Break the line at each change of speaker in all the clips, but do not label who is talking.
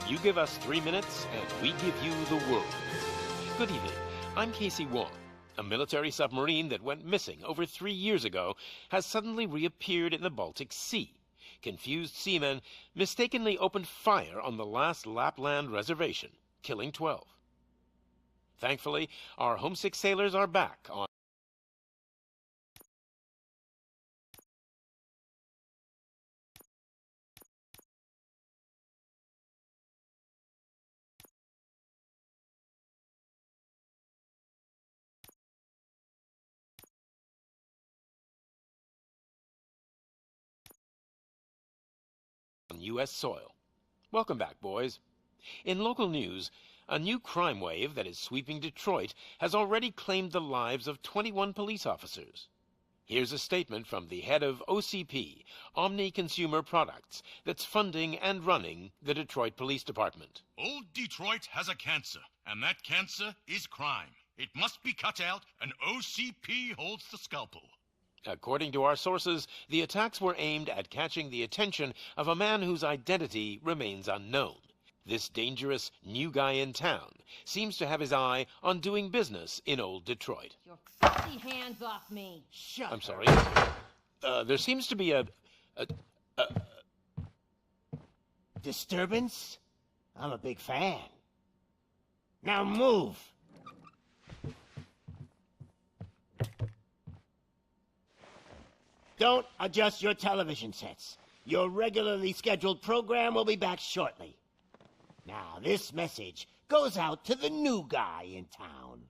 You give us 3 minutes, and we give you the world. Good evening. I'm Pt.1. A military submarine that went missing over 3 years ago has suddenly reappeared in the Baltic Sea. Confused seamen mistakenly opened fire on the last Lapland reservation, killing 12. Thankfully, our homesick sailors are back on U.S. soil. Welcome back, boys. In local news, a new crime wave that is sweeping Detroit has already claimed the lives of 21 police officers. Here's a statement from the head of OCP, Omni Consumer Products, that's funding and running the Detroit Police Department.
Old Detroit has a cancer, and that cancer is crime. It must be cut out, and OCP holds the scalpel.
According to our sources, the attacks were aimed at catching the attention of a man whose identity remains unknown. This dangerous new guy in town seems to have his eye on doing business in old Detroit.
Your filthy hands off me.
I'm sorry. There seems to be a
disturbance? I'm a big fan. Now move! Don't adjust your television sets. Your regularly scheduled program will be back shortly. Now, this message goes out to the new guy in town.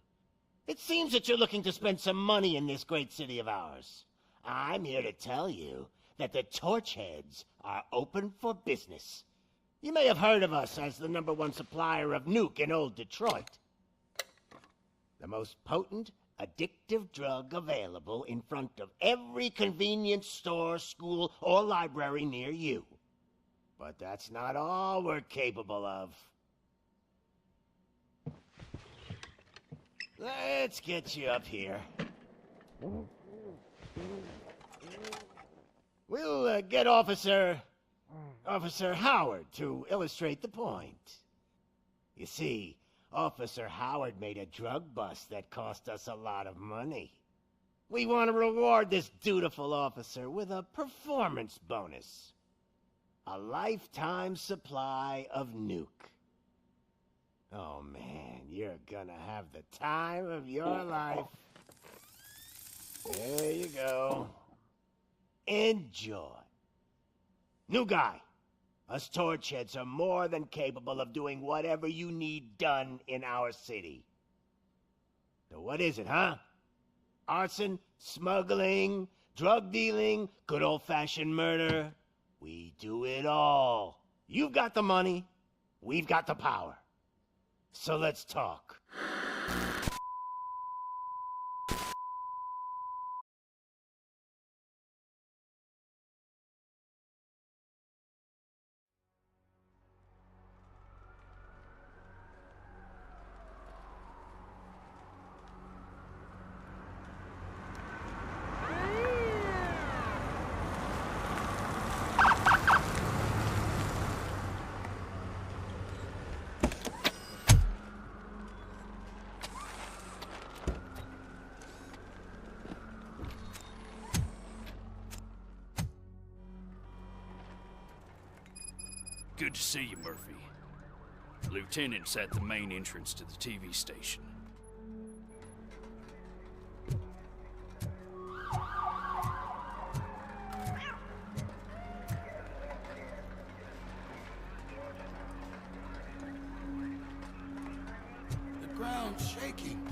It seems that you're looking to spend some money in this great city of ours. I'm here to tell you that the Torchheads are open for business. You may have heard of us as the #1 supplier of nuke in old Detroit. The most potent, addictive drug available in front of every convenience store, school, or library near you. But that's not all we're capable of. Let's get you up here. We'll get Officer Howard to illustrate the point. You see, Officer Howard made a drug bust that cost us a lot of money. We want to reward this dutiful officer with a performance bonus. A lifetime supply of nuke. Oh man, you're gonna have the time of your life. There you go. Enjoy. New guy. Us Torchheads are more than capable of doing whatever you need done in our city. So what is it, huh? Arson, smuggling, drug dealing, good old-fashioned murder. We do it all. You've got the money, we've got the power. So let's talk.
Good to see you, Murphy. Lieutenant's at the main entrance to the TV station.
The ground's shaking.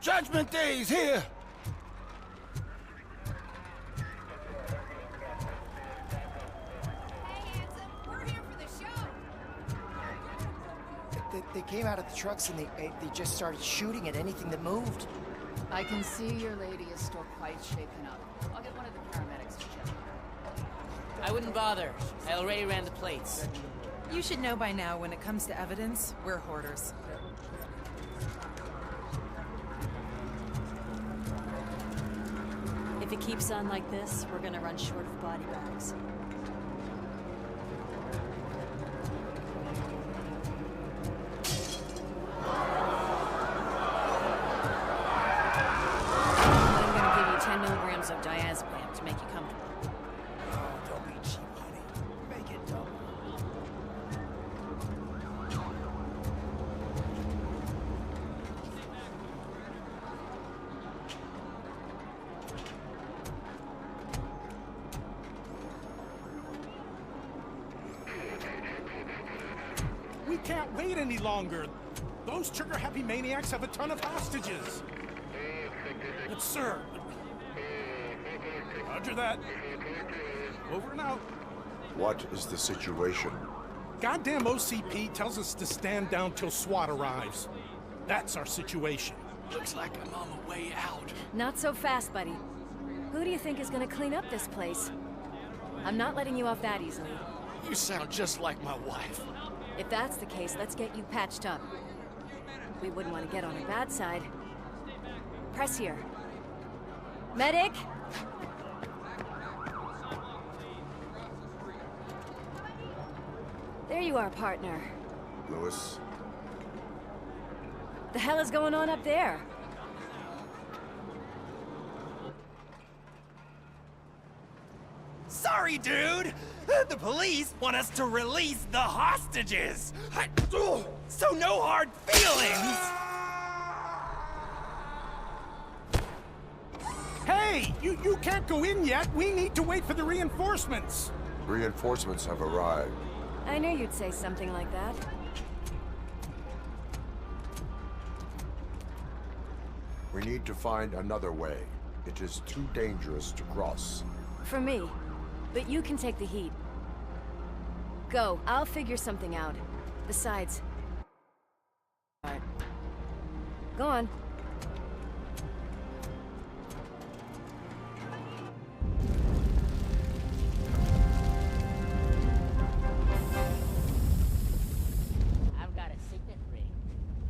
Judgment Day's here!
They came out of the trucks and they just started shooting at anything that moved.
I can see your lady is still quite shaken up. I'll get one of the paramedics to check.
I wouldn't bother. I already ran the plates.
You should know by now, when it comes to evidence, we're hoarders.
If it keeps on like this, we're gonna run short of body bags.
can't wait any longer. Those trigger-happy maniacs have a ton of hostages. But, sir... Roger that. Over and out.
What is the situation?
Goddamn OCP tells us to stand down till SWAT arrives. That's our situation.
Looks like I'm on my way out.
Not so fast, buddy. Who do you think is gonna clean up this place? I'm not letting you off that easily.
You sound just like my wife.
If that's the case, let's get you patched up. We wouldn't want to get on her bad side. Press here. Medic! There you are, partner.
Lewis?
The hell is going on up there?
Sorry, dude! The police want us to release the hostages! So no hard feelings!
Hey! You can't go in yet! We need to wait for the reinforcements!
Reinforcements have arrived.
I knew you'd say something like that.
We need to find another way. It is too dangerous to cross.
For me. But you can take the heat. Go. I'll figure something out. Besides... Go on.
I've got a signet ring.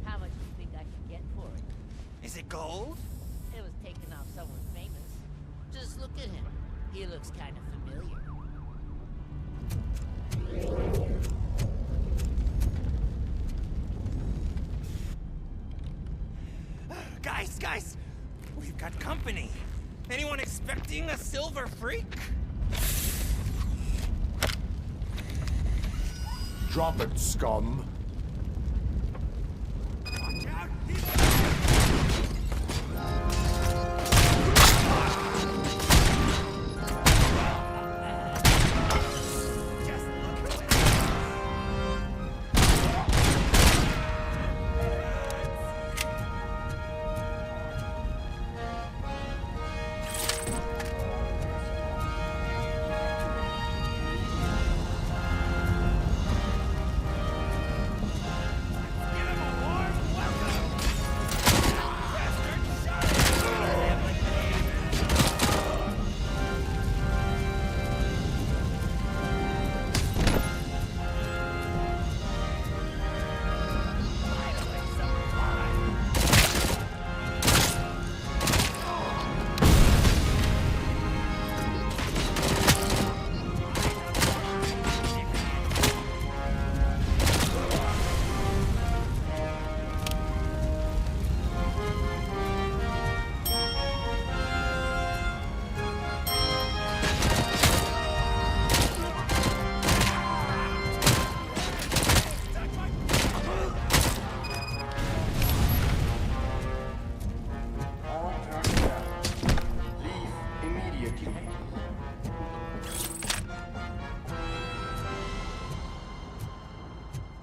How much do you think I can get for it?
Is it gold?
It was taken off someone famous. Just look at him. He looks kind of familiar.
Guys! We've got company. Anyone expecting a silver freak?
Drop it, scum.
Watch out!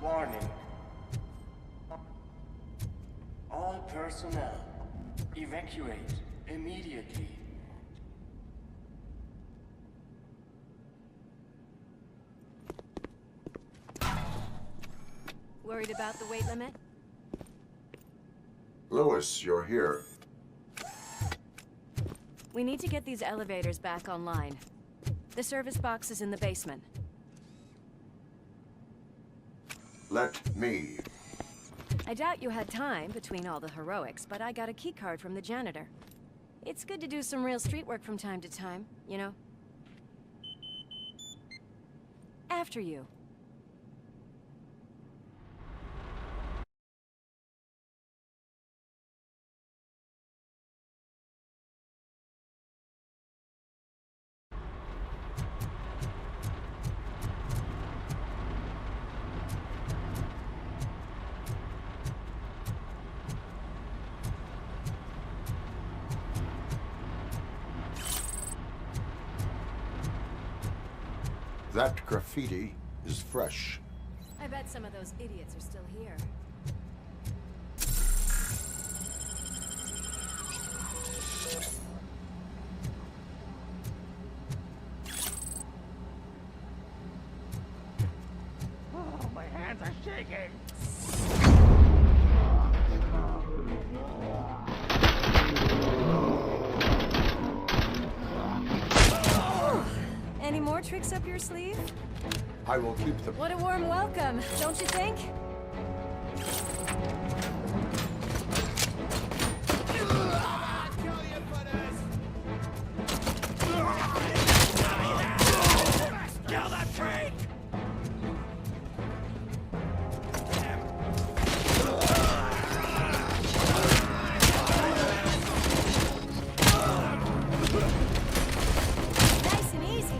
Warning. All personnel, evacuate immediately.
Worried about the weight limit?
Lewis, you're here.
We need to get these elevators back online. The service box is in the basement.
Let me.
I doubt you had time between all the heroics, but I got a keycard from the janitor. It's good to do some real street work from time to time, you know? After you.
That graffiti is fresh.
I bet some of those idiots are still here.
Oh, my hands are shaking.
Any more tricks up your sleeve?
I will keep them.
What a warm welcome, don't you think?
Kill that train!
Nice and easy.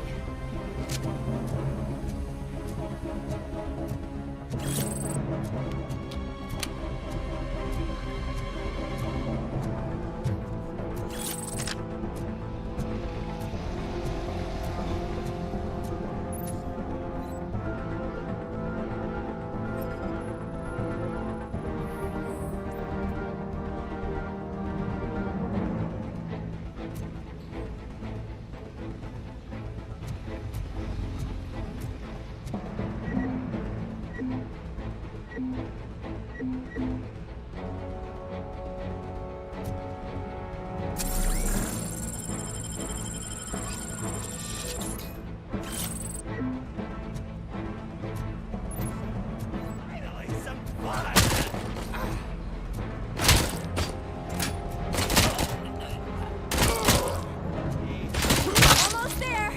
Almost there.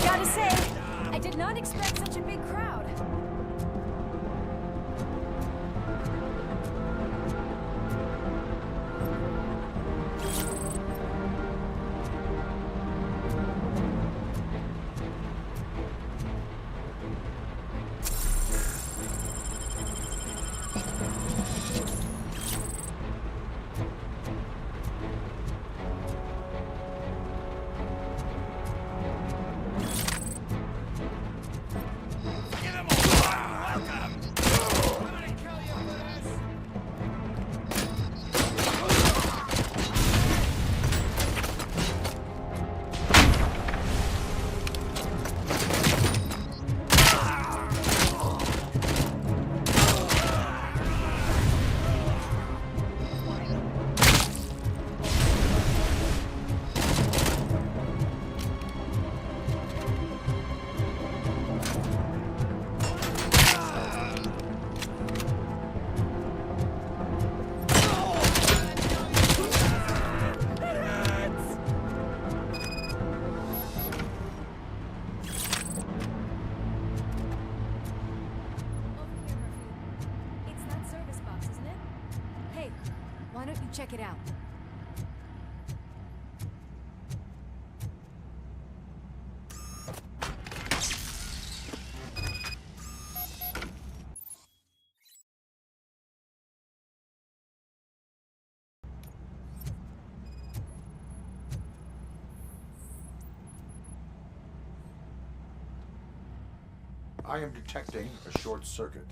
Gotta say, I did not expect such a big crowd. Why don't you check it out?
I am detecting a short circuit.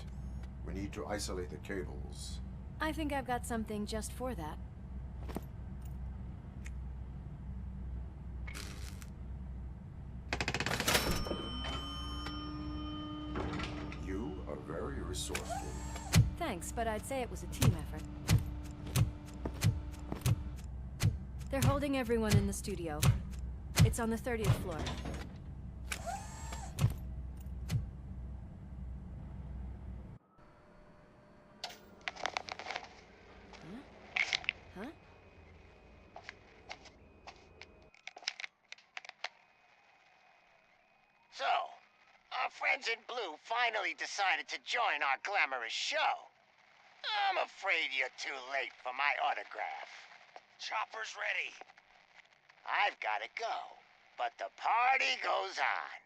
We need to isolate the cables.
I think I've got something just for that.
You are very resourceful.
Thanks, but I'd say it was a team effort. They're holding everyone in the studio. It's on the 30th floor. Huh?
So, our friends in blue finally decided to join our glamorous show. I'm afraid you're too late for my autograph.
Chopper's ready.
I've got to go, but the party goes on.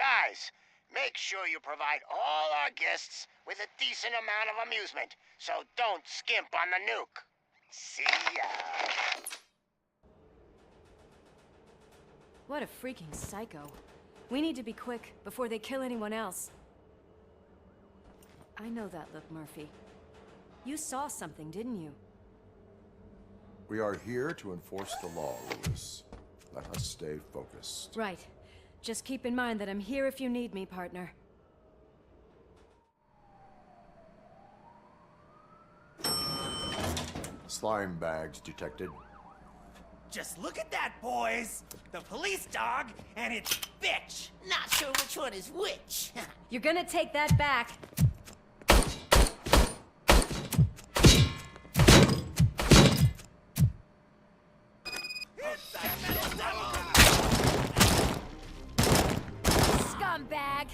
Guys, Make sure you provide all our guests with a decent amount of amusement, so don't skimp on the nuke. See ya.
What a freaking psycho. We need to be quick before they kill anyone else. I know that look, Murphy. You saw something, didn't you?
We are here to enforce the law, Lewis. Let us stay focused.
Right. Just keep in mind that I'm here if you need me, partner.
Slime bags detected.
Just look at that, boys! The police dog and its bitch!
Not sure which one is which.
You're gonna take that back. Scumbag!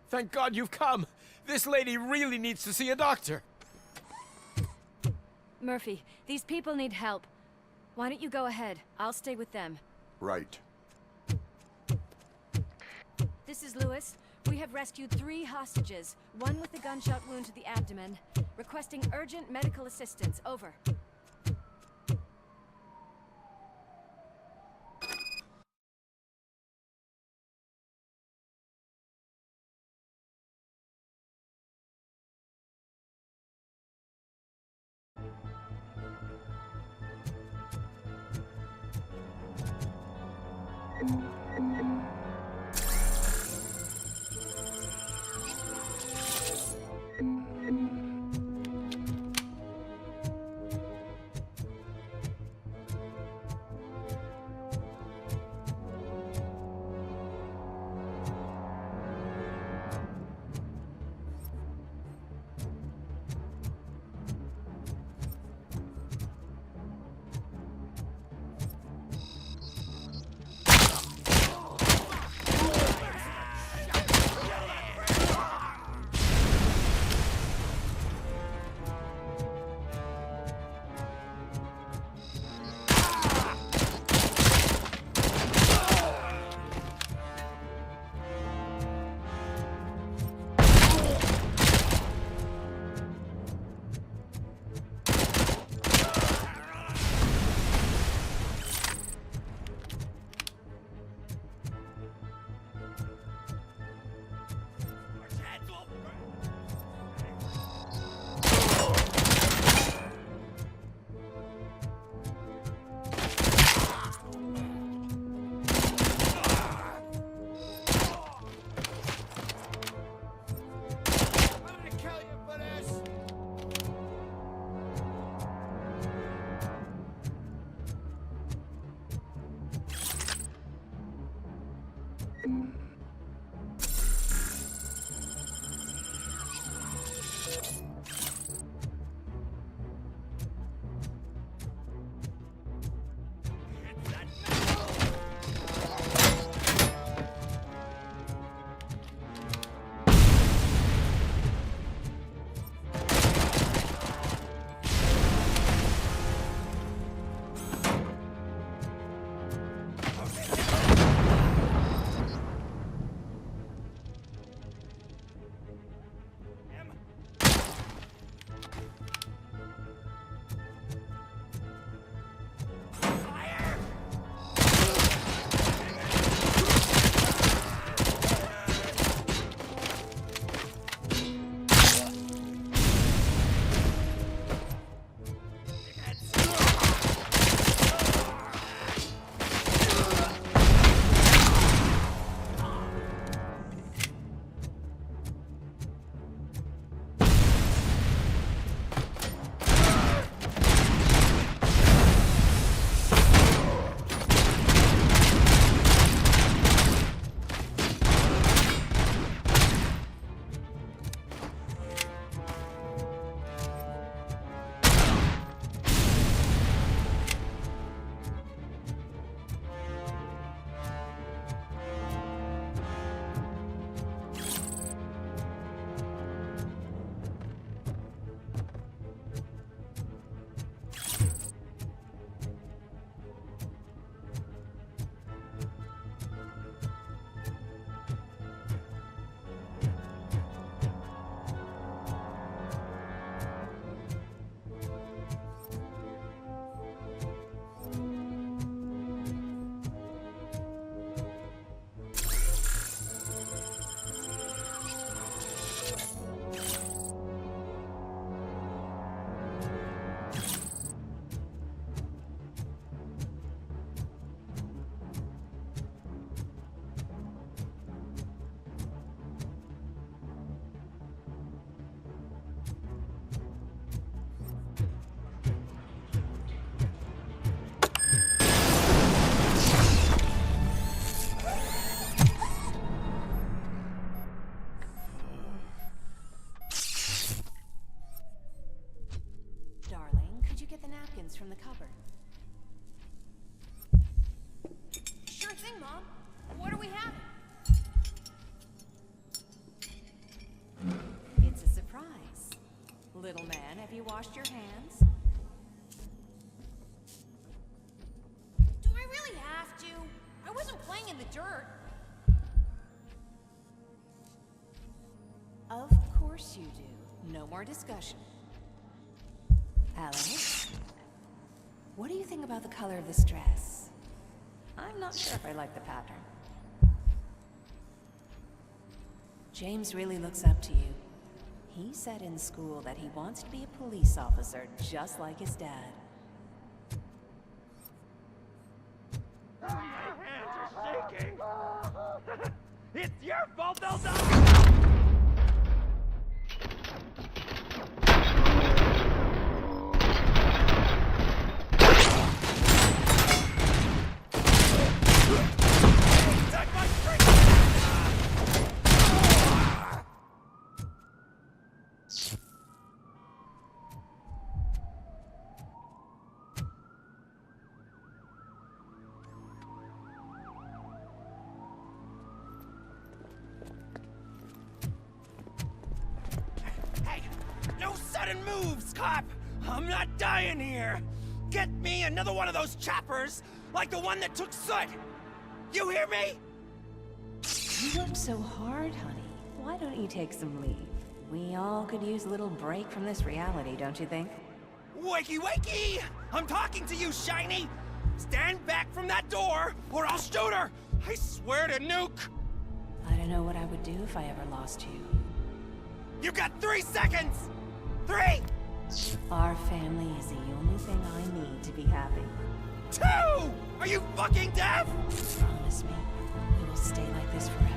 Thank God you've come. This lady really needs to see a doctor.
Murphy, these people need help. Why don't you go ahead? I'll stay with them.
Right.
This is Lewis. We have rescued 3 hostages, one with a gunshot wound to the abdomen, requesting urgent medical assistance. Over. things from the cupboard. Sure thing, Mom. What are we having? It's a surprise. Little man, have you washed your hands? Do I really have to? I wasn't playing in the dirt. Of course you do. No more discussion. Alice? What do you think about the color of this dress? I'm not sure if I like the pattern. James really looks up to you. He said in school that he wants to be a police officer just like his dad.
My hands are shaking! It's your fault they'll die! Moves, cop! I'm not dying here! Get me another one of those choppers, like the one that took Soot! You hear me?
You worked so hard, honey. Why don't you take some leave? We all could use a little break from this reality, don't you think?
Wakey, wakey! I'm talking to you, Shiny! Stand back from that door, or I'll shoot her! I swear to nuke!
I don't know what I would do if I ever lost you.
You got 3 seconds! 3!
Our family is the only thing I need to be happy.
2! Are you fucking deaf?
Promise me, we will stay like this forever.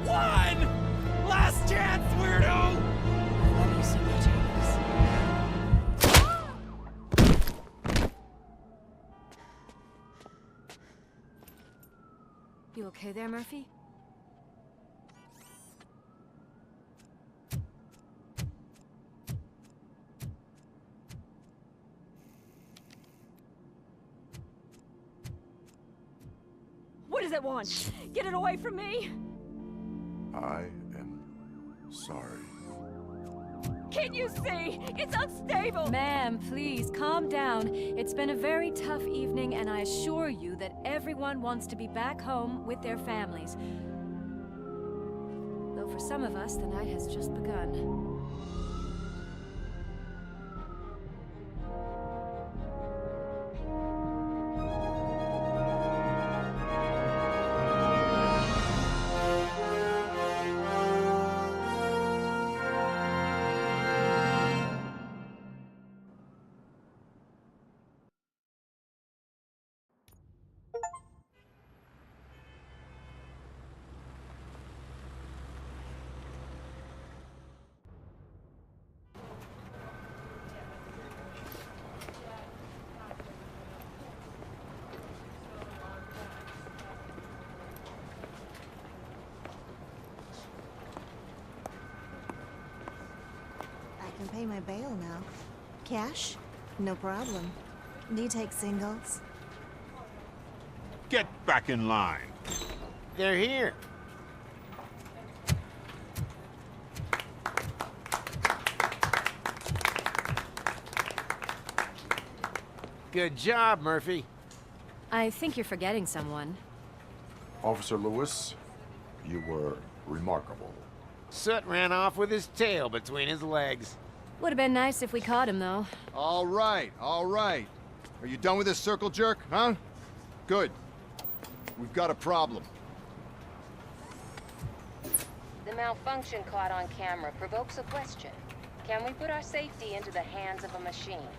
1! Last chance, weirdo!
I love you so much, Alice. You okay there, Murphy?
What does it want? Get it away from me!
I am sorry.
Can't you see? It's unstable!
Ma'am, please, calm down. It's been a very tough evening, and I assure you that everyone wants to be back home with their families. Though for some of us, the night has just begun.
I can pay my bail now. Cash? No problem. Do you take singles?
Get back in line.
They're here. Good job, Murphy.
I think you're forgetting someone.
Officer Lewis, you were remarkable.
Soot ran off with his tail between his legs.
Would have been nice if we caught him, though.
All right, all right. Are you done with this circle jerk, huh? Good. We've got a problem.
The malfunction caught on camera provokes a question. Can we put our safety into the hands of a machine?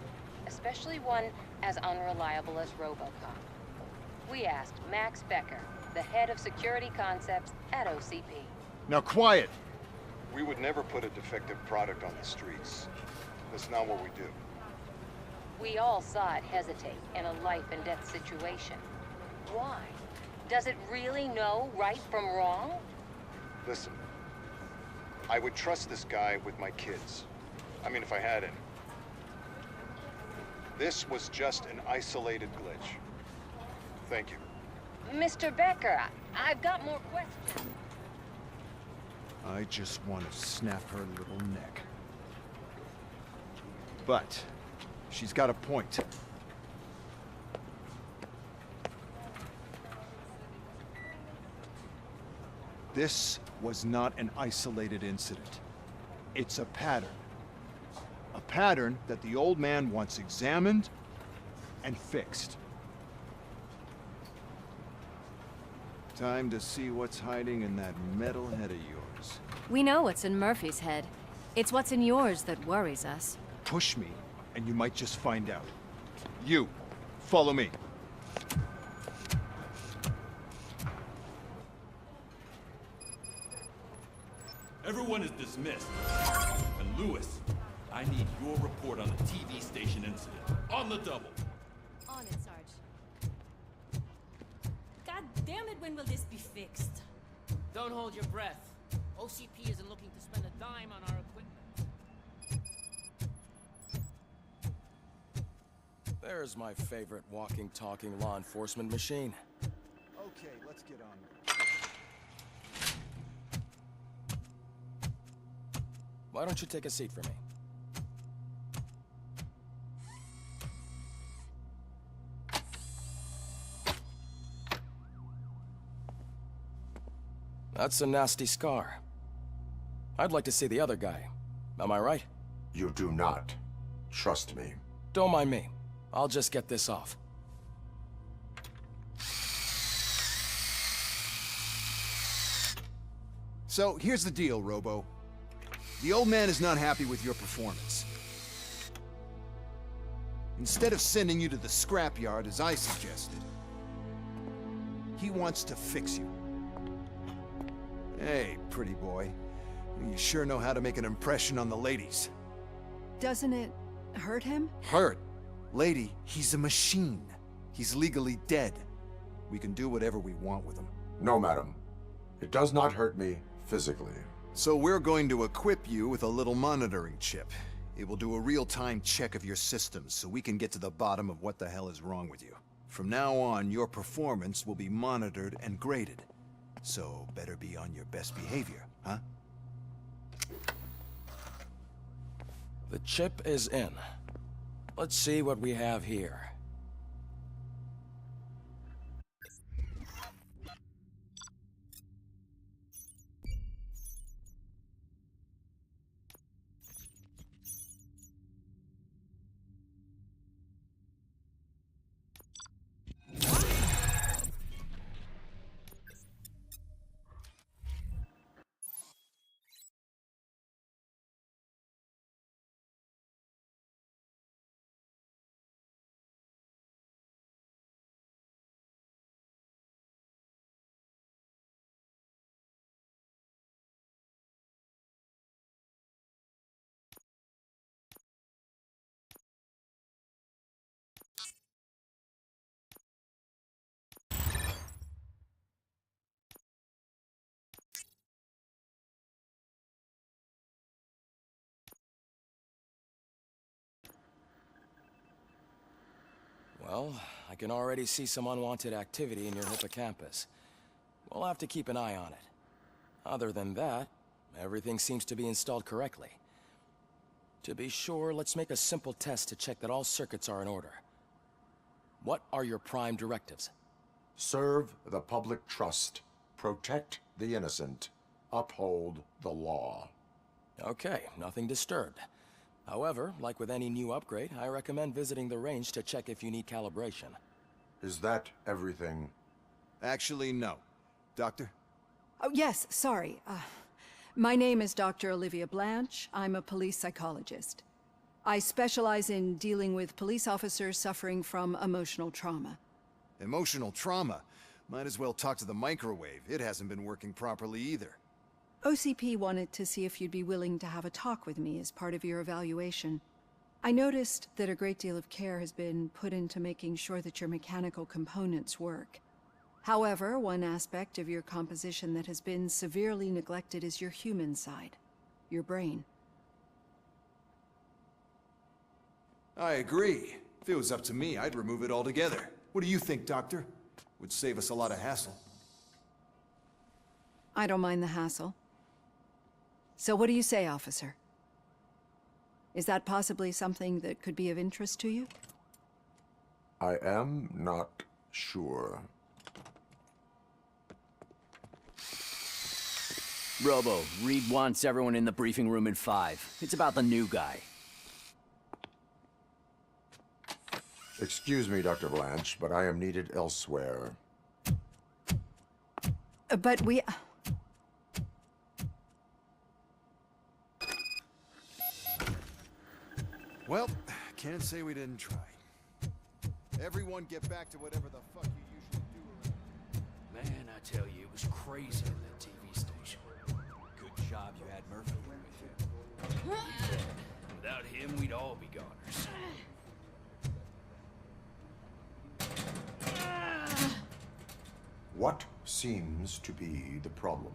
Especially one as unreliable as Robocop. We asked Max Becker, the head of security concepts at OCP.
Now quiet!
We would never put a defective product on the streets. That's not what we do.
We all saw it hesitate in a life-and-death situation. Why? Does it really know right from wrong?
Listen, I would trust this guy with my kids. I mean, if I had any. This was just an isolated glitch. Thank you.
Mr. Becker, I've got more questions.
I just want to snap her little neck. But she's got a point. This was not an isolated incident. It's a pattern. A pattern that the old man wants examined and fixed. Time to see what's hiding in that metal head of yours.
We know what's in Murphy's head. It's what's in yours that worries us.
Push me, and you might just find out. You, follow me.
Everyone is dismissed. And Lewis, I need your report on the TV station incident. On the double.
On it, Sarge.
God damn it, when will this be fixed?
Don't hold your breath. OCP isn't looking to spend a dime on our equipment.
There's my favorite walking, talking law enforcement machine.
Okay, let's get on.
Why don't you take a seat for me? That's a nasty scar. I'd like to see the other guy. Am I right?
You do not. Trust me.
Don't mind me. I'll just get this off.
So, here's the deal, Robo. The old man is not happy with your performance. Instead of sending you to the scrapyard, as I suggested, he wants to fix you. Hey, pretty boy. You sure know how to make an impression on the ladies.
Doesn't it hurt him?
Hurt? Lady, he's a machine. He's legally dead. We can do whatever we want with him.
No, madam. It does not hurt me physically.
So we're going to equip you with a little monitoring chip. It will do a real-time check of your systems so we can get to the bottom of what the hell is wrong with you. From now on, your performance will be monitored and graded. So better be on your best behavior, huh?
The chip is in. Let's see what we have here. Well, I can already see some unwanted activity in your hippocampus. We'll have to keep an eye on it. Other than that, everything seems to be installed correctly. To be sure, let's make a simple test to check that all circuits are in order. What are your prime directives?
Serve the public trust. Protect the innocent. Uphold the law.
Okay, nothing disturbed. However, like with any new upgrade, I recommend visiting the range to check if you need calibration.
Is that everything?
Actually, no. Doctor?
Oh, yes, sorry. My name is Dr. Olivia Blanche. I'm a police psychologist. I specialize in dealing with police officers suffering from emotional trauma.
Emotional trauma? Might as well talk to the microwave. It hasn't been working properly either.
OCP wanted to see if you'd be willing to have a talk with me as part of your evaluation. I noticed that a great deal of care has been put into making sure that your mechanical components work. However, one aspect of your composition that has been severely neglected is your human side, your brain.
I agree. If it was up to me, I'd remove it altogether. What do you think, Doctor? Would save us a lot of hassle.
I don't mind the hassle. So what do you say, officer? Is that possibly something that could be of interest to you?
I am not sure.
Robo, Reed wants everyone in the briefing room in 5. It's about the new guy.
Excuse me, Dr. Blanche, but I am needed elsewhere.
But we...
Well, can't say we didn't try. Everyone get back to whatever the fuck you usually do.
Man, I tell you, it was crazy in that TV station.
Good job you had Murphy with you.
Yeah. Without him, we'd all be goners.
What seems to be the problem?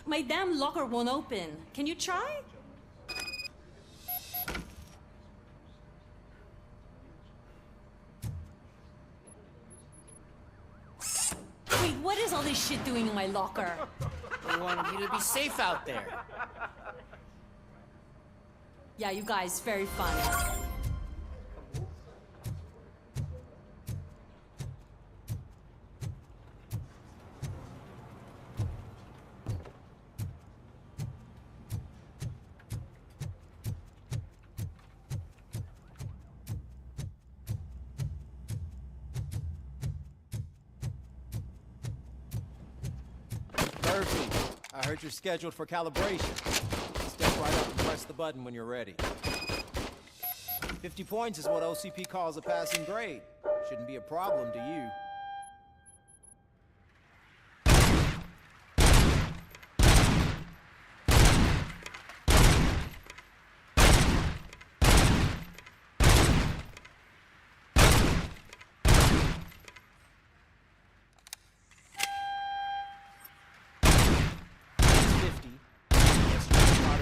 My damn locker won't open. Can you try? Wait, what is all this shit doing in my locker?
We wanted you to be safe out there.
Yeah, you guys, very fun.
Murphy, I heard you're scheduled for calibration. Step right up and press the button when you're ready. 50 points is what OCP calls a passing grade. Shouldn't be a problem to you.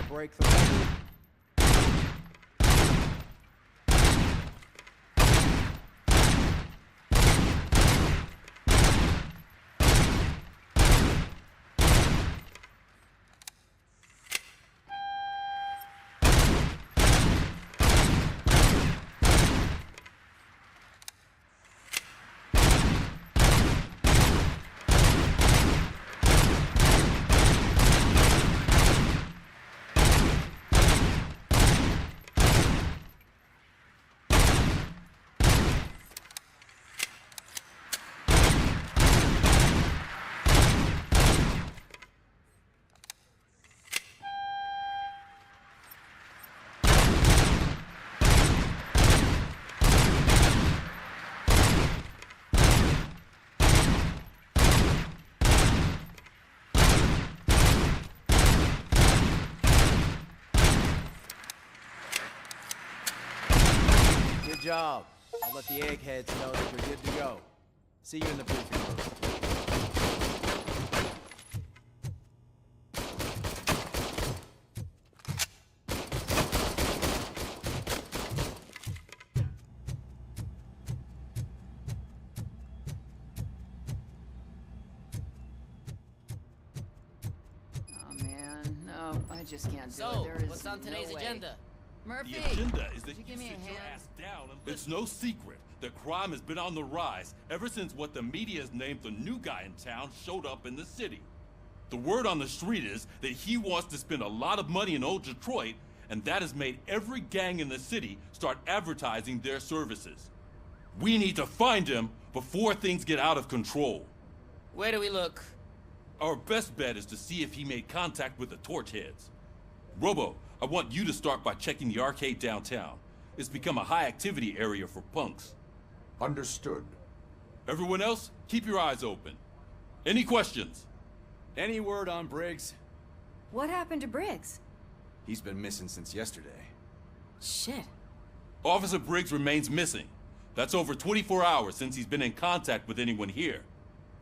Break the record. Good job. I'll let the eggheads know that you're good to go. See you in the briefing room.
Oh man, no, I just can't do it.
So,
There is
what's on today's
no way.
agenda?
Murphy!
The agenda is that
Could you
you
give me
sit
a
your
hand?
ass down and it's no secret that crime has been on the rise ever since what the media has named the new guy in town showed up in the city. The word on the street is that he wants to spend a lot of money in old Detroit, and that has made every gang in the city start advertising their services. We need to find him before things get out of control.
Where do we look?
Our best bet is to see if he made contact with the torch heads. Robo, I want you to start by checking the arcade downtown. It's become a high-activity area for punks.
Understood.
Everyone else, keep your eyes open. Any questions?
Any word on Briggs?
What happened to Briggs?
He's been missing since yesterday.
Shit.
Officer Briggs remains missing. That's over 24 hours since he's been in contact with anyone here.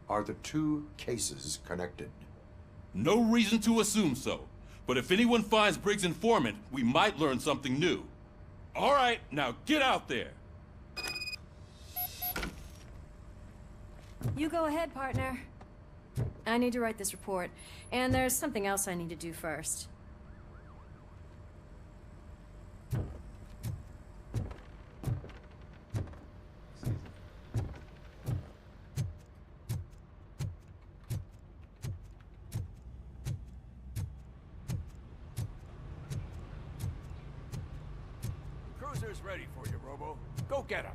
Are the two cases connected?
No reason to assume so. But if anyone finds Briggs' informant, we might learn something new. All right, now get out there.
You go ahead, partner. I need to write this report, and there's something else I need to do first.
Cruiser's ready for you, Robo. Go get him.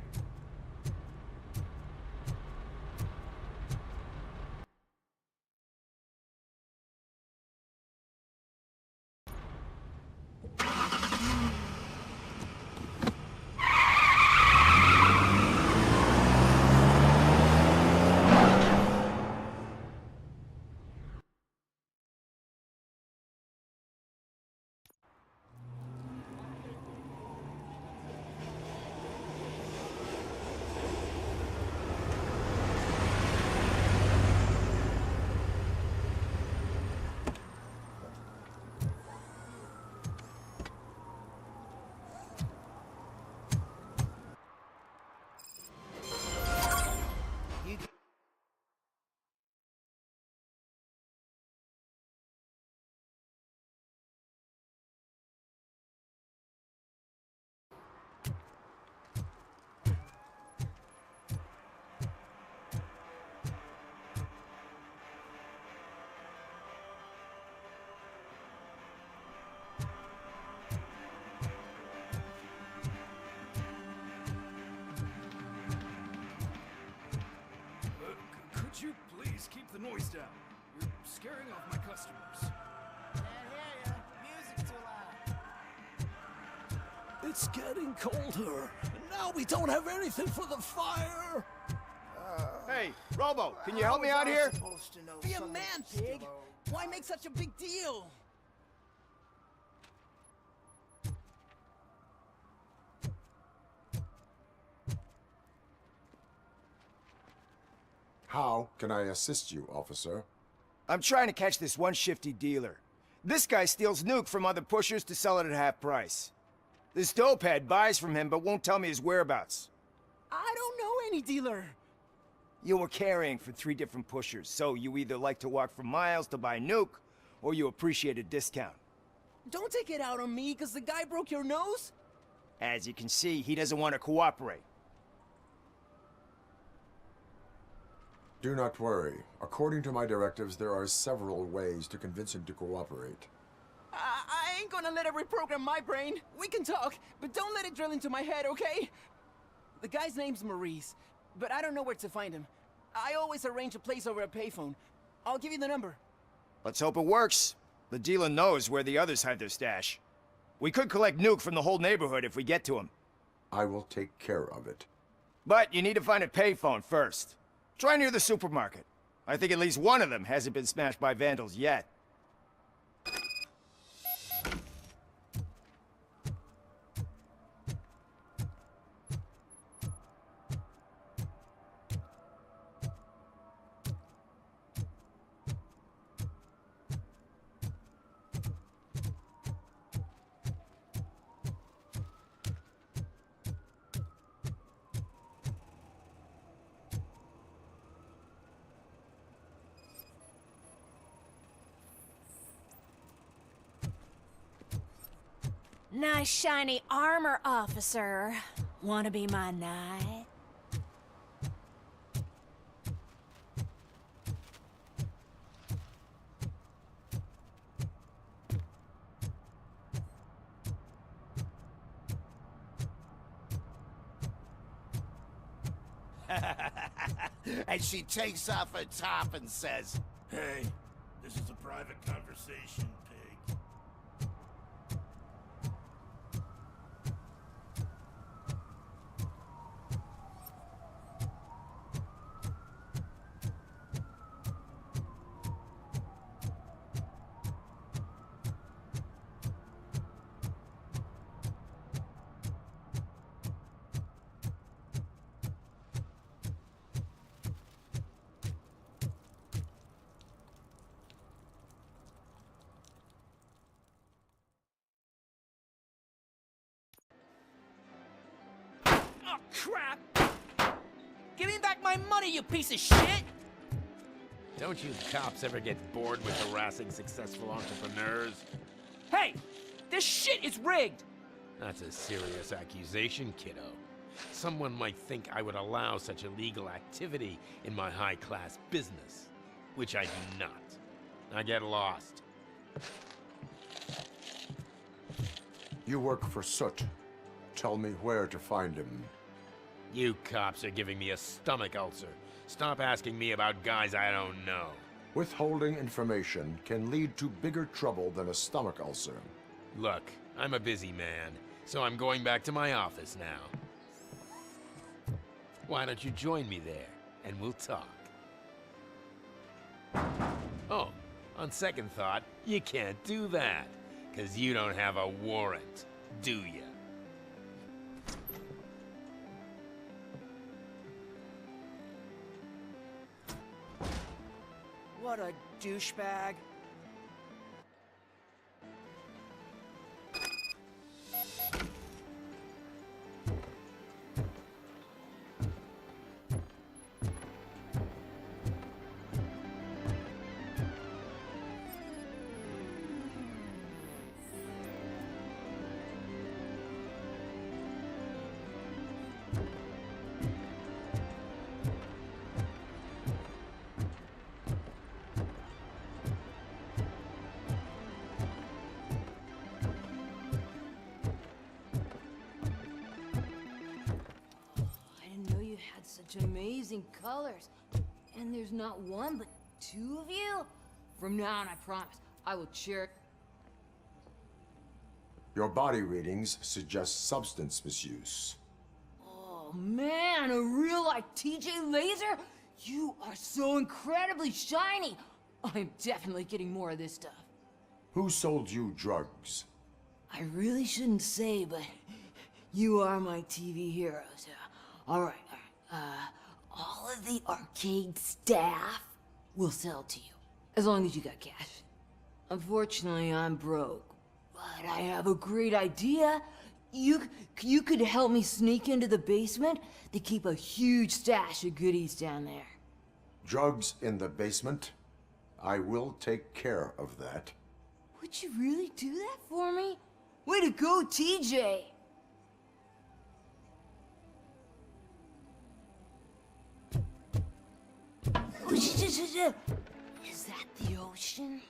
Could you please keep the noise down? You're scaring off my customers.
Can't hear ya. Music too loud.
It's getting colder, and now we don't have anything for the fire.
Hey, Robo, can you help me out here?
Be a man, pig. Why make such a big deal?
How can I assist you, officer?
I'm trying to catch this one shifty dealer. This guy steals nuke from other pushers to sell it at half price. This dopehead buys from him but won't tell me his whereabouts.
I don't know any dealer.
You were carrying for 3 different pushers, so you either like to walk for miles to buy nuke, or you appreciate a discount.
Don't take it out on me, because the guy broke your nose?
As you can see, he doesn't want to cooperate.
Do not worry. According to my directives, there are several ways to convince him to cooperate.
I ain't gonna let it reprogram my brain. We can talk, but don't let it drill into my head, okay? The guy's name's Maurice, but I don't know where to find him. I always arrange a place over a payphone. I'll give you the number.
Let's hope it works. The dealer knows where the others hide their stash. We could collect nuke from the whole neighborhood if we get to him.
I will take care of it.
But you need to find a payphone first. Try near the supermarket. I think at least one of them hasn't been smashed by vandals yet.
Nice shiny armor, officer. Wanna be my knight?
And she takes off her top and says,
Hey, this is a private conversation, pig.
Oh, crap! Give me back my money, you piece of shit!
Don't you cops ever get bored with harassing successful entrepreneurs?
Hey! This shit is rigged!
That's a serious accusation, kiddo. Someone might think I would allow such illegal activity in my high-class business, which I do not. Now get lost.
You work for Soot. Tell me where to find him.
You cops are giving me a stomach ulcer. Stop asking me about guys I don't know.
Withholding information can lead to bigger trouble than a stomach ulcer.
Look, I'm a busy man, so I'm going back to my office now. Why don't you join me there, and we'll talk. Oh, on second thought, you can't do that, 'cause you don't have a warrant, do ya?
What a douchebag.
Such amazing colors. And there's not one, but two of you? From now on, I promise, I will cheer.
Your body readings suggest substance misuse.
Oh man, a real like TJ laser? You are so incredibly shiny. I'm definitely getting more of this stuff.
Who sold you drugs?
I really shouldn't say, but you are my TV heroes. All right. All of the arcade staff will sell to you, as long as you got cash. Unfortunately, I'm broke, but I have a great idea. You could help me sneak into the basement. They keep a huge stash of goodies down there.
Drugs in the basement? I will take care of that.
Would you really do that for me? Way to go, TJ! Is that the ocean?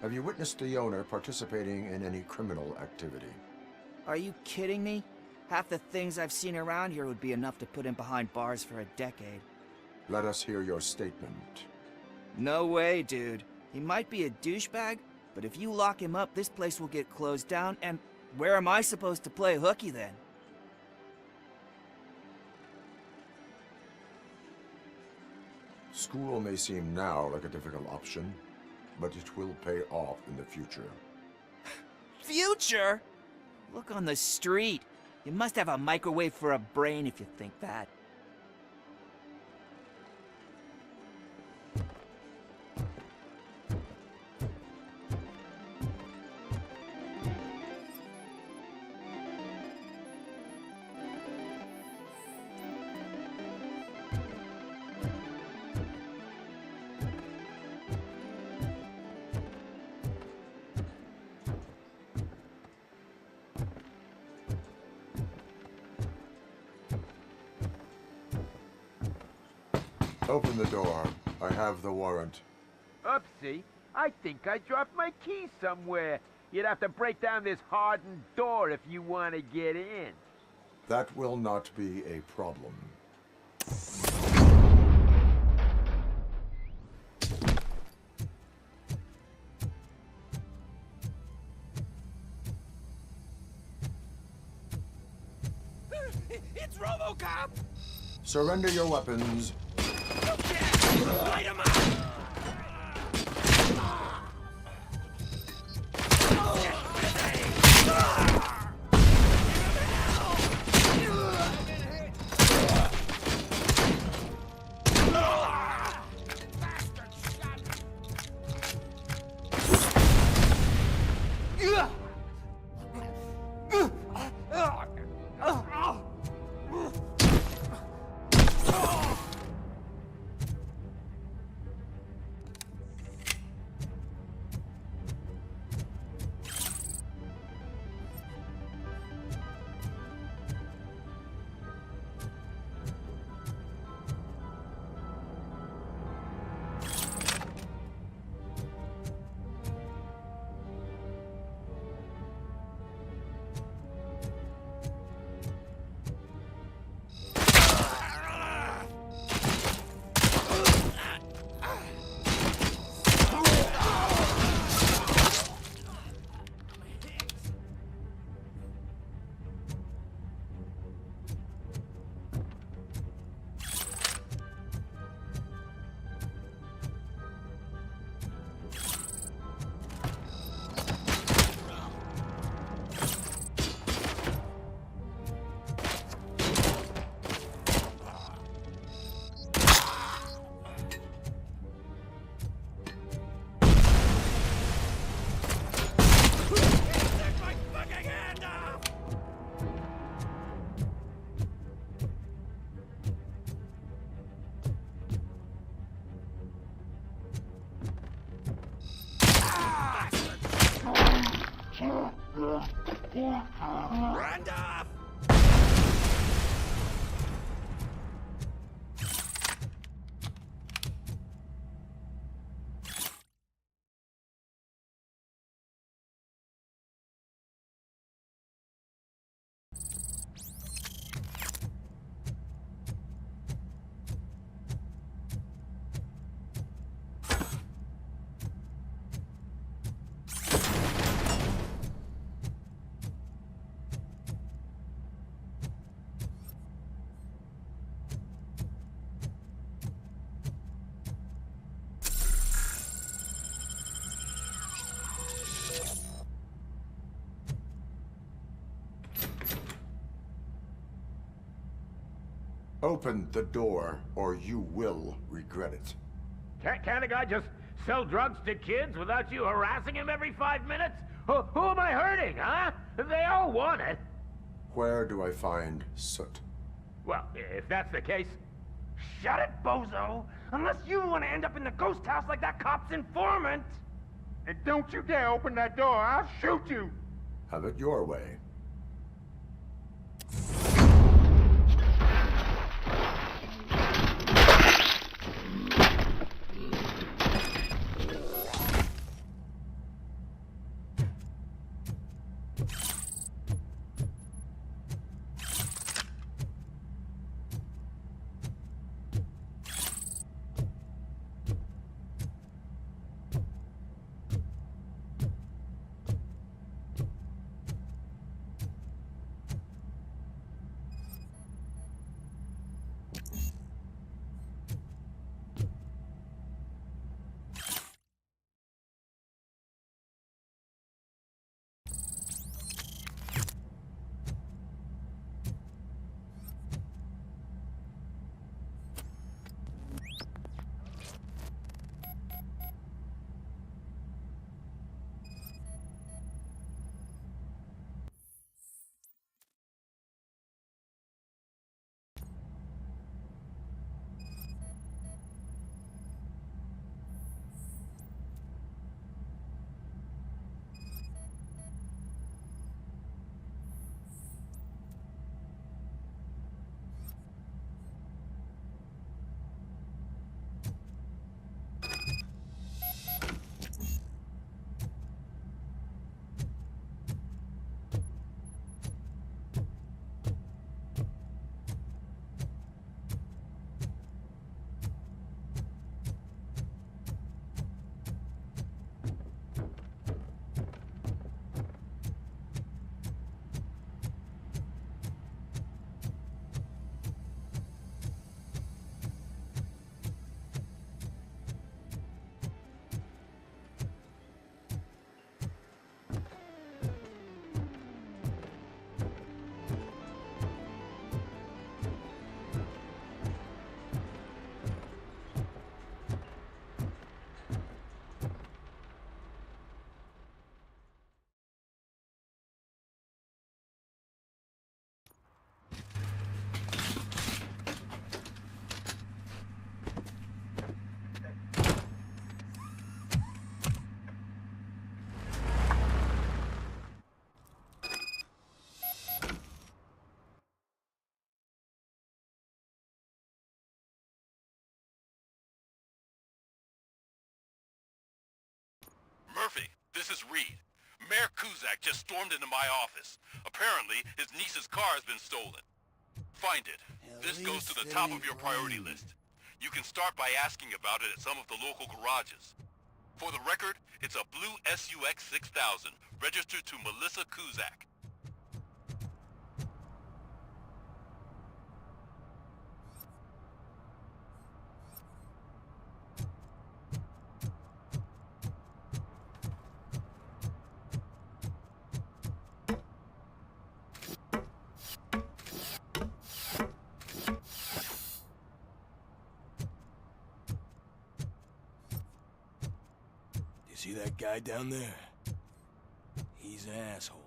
Have you witnessed the owner participating in any criminal activity?
Are you kidding me? Half the things I've seen around here would be enough to put him behind bars for a decade.
Let us hear your statement.
No way, dude. He might be a douchebag, but if you lock him up, this place will get closed down, and where am I supposed to play hooky then?
School may seem now like a difficult option, but it will pay off in the future.
Future? Look on the street. You must have a microwave for a brain if you think that.
Open the door. I have the warrant.
Oopsie. I think I dropped my key somewhere. You'd have to break down this hardened door if you want to get in.
That will not be a problem.
It's Robocop!
Surrender your weapons.
Light him up! Randolph!
Open the door, or you will regret it.
Can't a guy just sell drugs to kids without you harassing him every 5 minutes? Who am I hurting, huh? They all want it.
Where do I find soot?
Well, if that's the case, shut it, bozo! Unless you want to end up in the ghost house like that cop's informant! And don't you dare open that door, I'll shoot you!
Have it your way.
This is Reed. Mayor Kuzak just stormed into my office. Apparently, his niece's car has been stolen. Find it. This goes to the top of your priority list. You can start by asking about it at some of the local garages. For the record, it's a blue SUX 6000, registered to Melissa Kuzak.
See that guy down there? He's an asshole.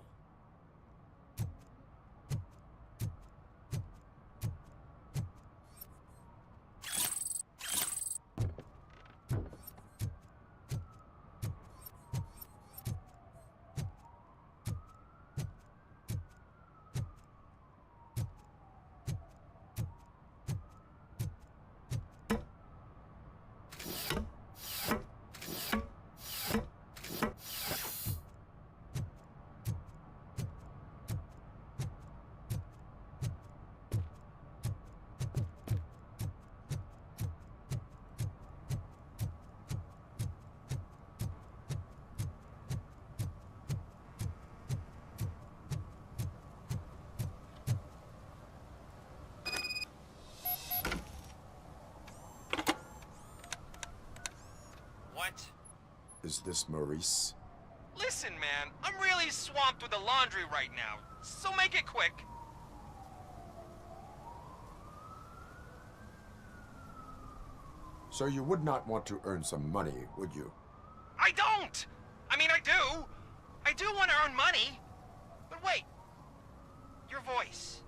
What?
Is this Maurice?
Listen, man, I'm really swamped with the laundry right now, so make it quick.
So you would not want to earn some money, would you?
I don't! I mean, I do. I do want to earn money. But wait. Your voice.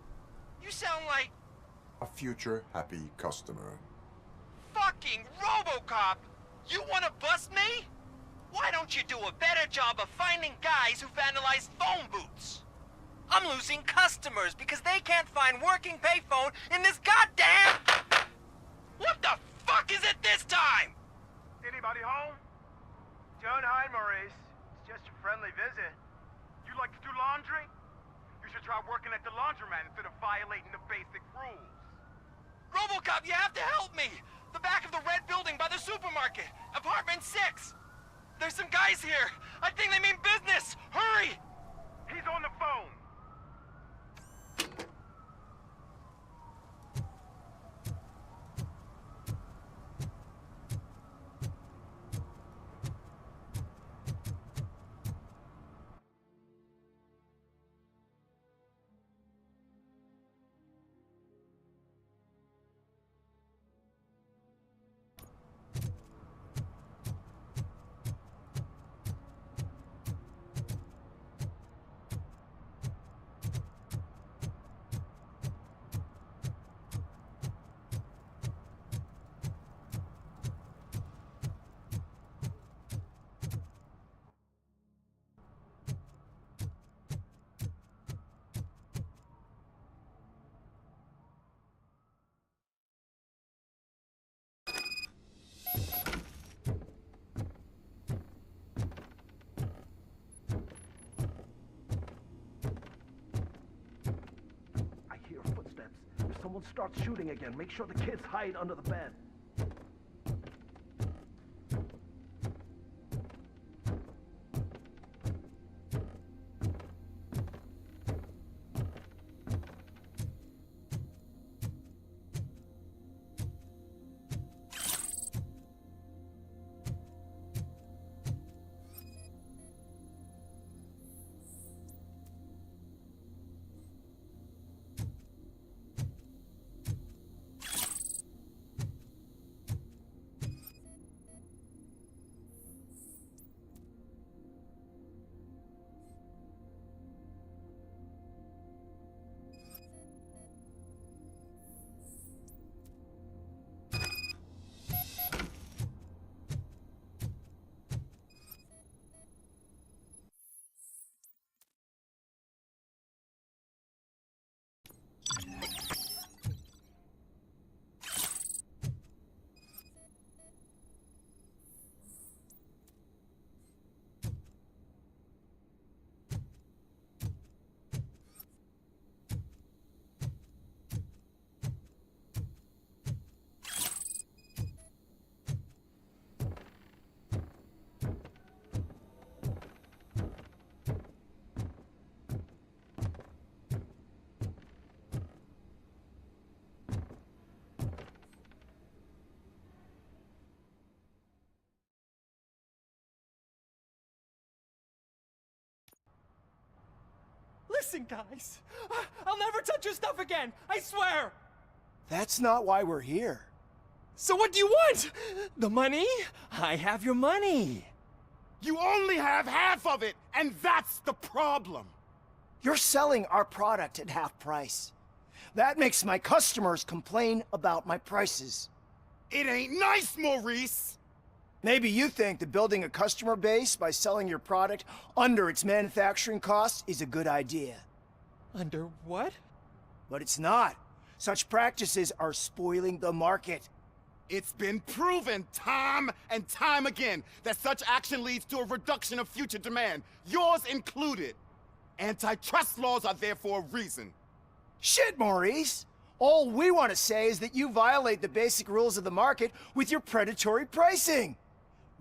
You sound like...
A future happy customer.
fucking Robocop! You want to bust me? Why don't you do a better job of finding guys who vandalize phone booths? I'm losing customers because they can't find working payphone in this goddamn... What the fuck is it this time?
Anybody home? Don't hide, Maurice. It's just a friendly visit. You like to do laundry? You should try working at the laundromat instead of violating the basic rules.
Robocop, you have to help me! The back of the red building by the supermarket. Apartment 6. There's some guys here. I think they mean business. Hurry!
He's on the phone.
If someone starts shooting again, make sure the kids hide under the bed.
Listen, guys. I'll never touch your stuff again. I swear.
That's not why we're here.
So what do you want? The money? I have your money.
You only have half of it, and that's the problem.
You're selling our product at half price. That makes my customers complain about my prices.
It ain't nice, Maurice!
Maybe you think that building a customer base by selling your product under its manufacturing costs is a good idea.
Under what?
But it's not. Such practices are spoiling the market.
It's been proven time and time again that such action leads to a reduction of future demand, yours included. Antitrust laws are there for a reason.
Shit, Maurice! All we want to say is that you violate the basic rules of the market with your predatory pricing.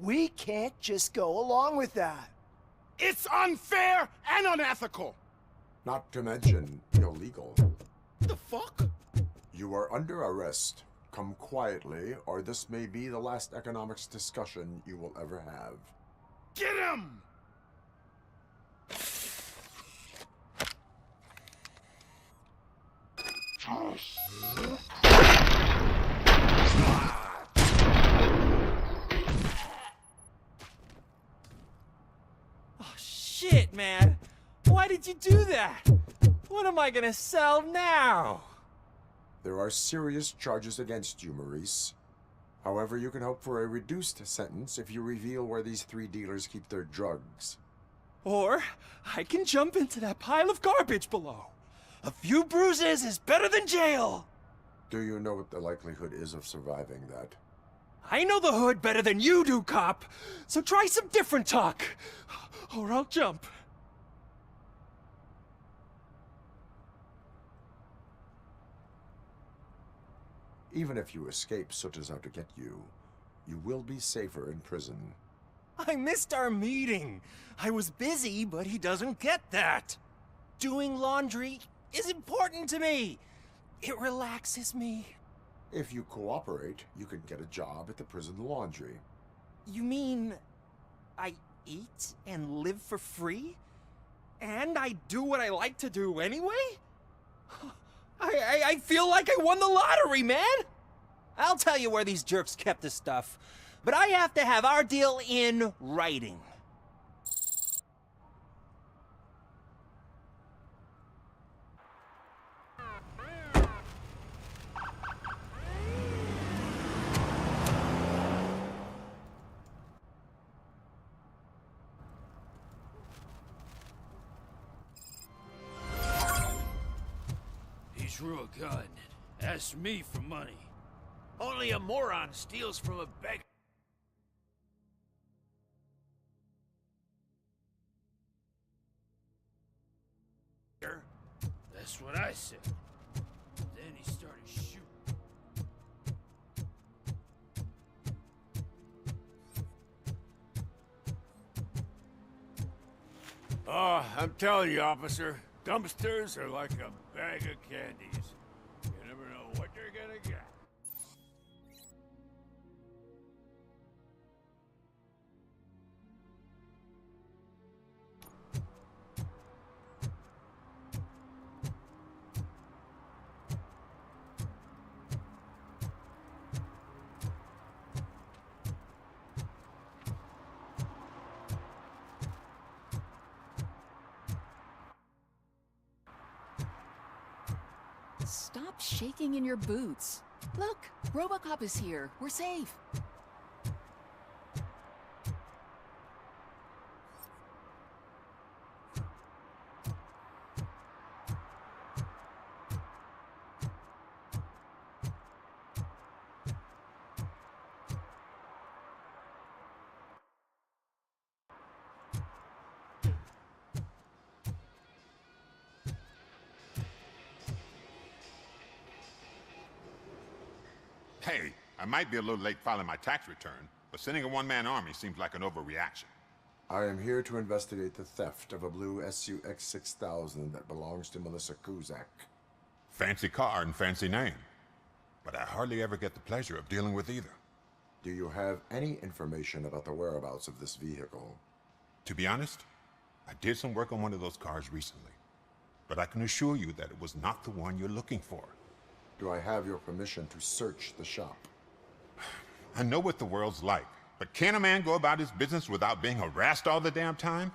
We can't just go along with that.
It's unfair and unethical!
Not to mention illegal.
The fuck?
You are under arrest. Come quietly, or this may be the last economics discussion you will ever have.
Get him!
Oh, shit, man. Why did you do that? What am I gonna sell now?
There are serious charges against you, Maurice. However, you can hope for a reduced sentence if you reveal where these 3 dealers keep their drugs.
Or I can jump into that pile of garbage below. A few bruises is better than jail.
Do you know what the likelihood is of surviving that?
I know the hood better than you do, cop. So try some different talk, or I'll jump.
Even if you escape Soot is out to get you, you will be safer in prison.
I missed our meeting. I was busy, but he doesn't get that. Doing laundry is important to me. It relaxes me.
If you cooperate, you can get a job at the prison laundry.
You mean I eat and live for free? And I do what I like to do anyway? I feel like I won the lottery, man! I'll tell you where these jerks kept the stuff, but I have to have our deal in writing.
He's real good. Asks me for money.
Only a moron steals from a beggar.
That's what I said. Then he started shooting.
Oh, I'm telling you, officer, dumpsters are like a bag of candies. You never know what you're gonna get.
Stop shaking in your boots. Look, Robocop is here. We're safe.
Hey, I might be a little late filing my tax return, but sending a one-man army seems like an overreaction.
I am here to investigate the theft of a blue SUX 6000 that belongs to Melissa Kuzak.
Fancy car and fancy name, but I hardly ever get the pleasure of dealing with either.
Do you have any information about the whereabouts of this vehicle?
To be honest, I did some work on one of those cars recently. but I can assure you that it was not the one you're looking for.
Do I have your permission to search the shop?
I know what the world's like, but can a man go about his business without being harassed all the damn time?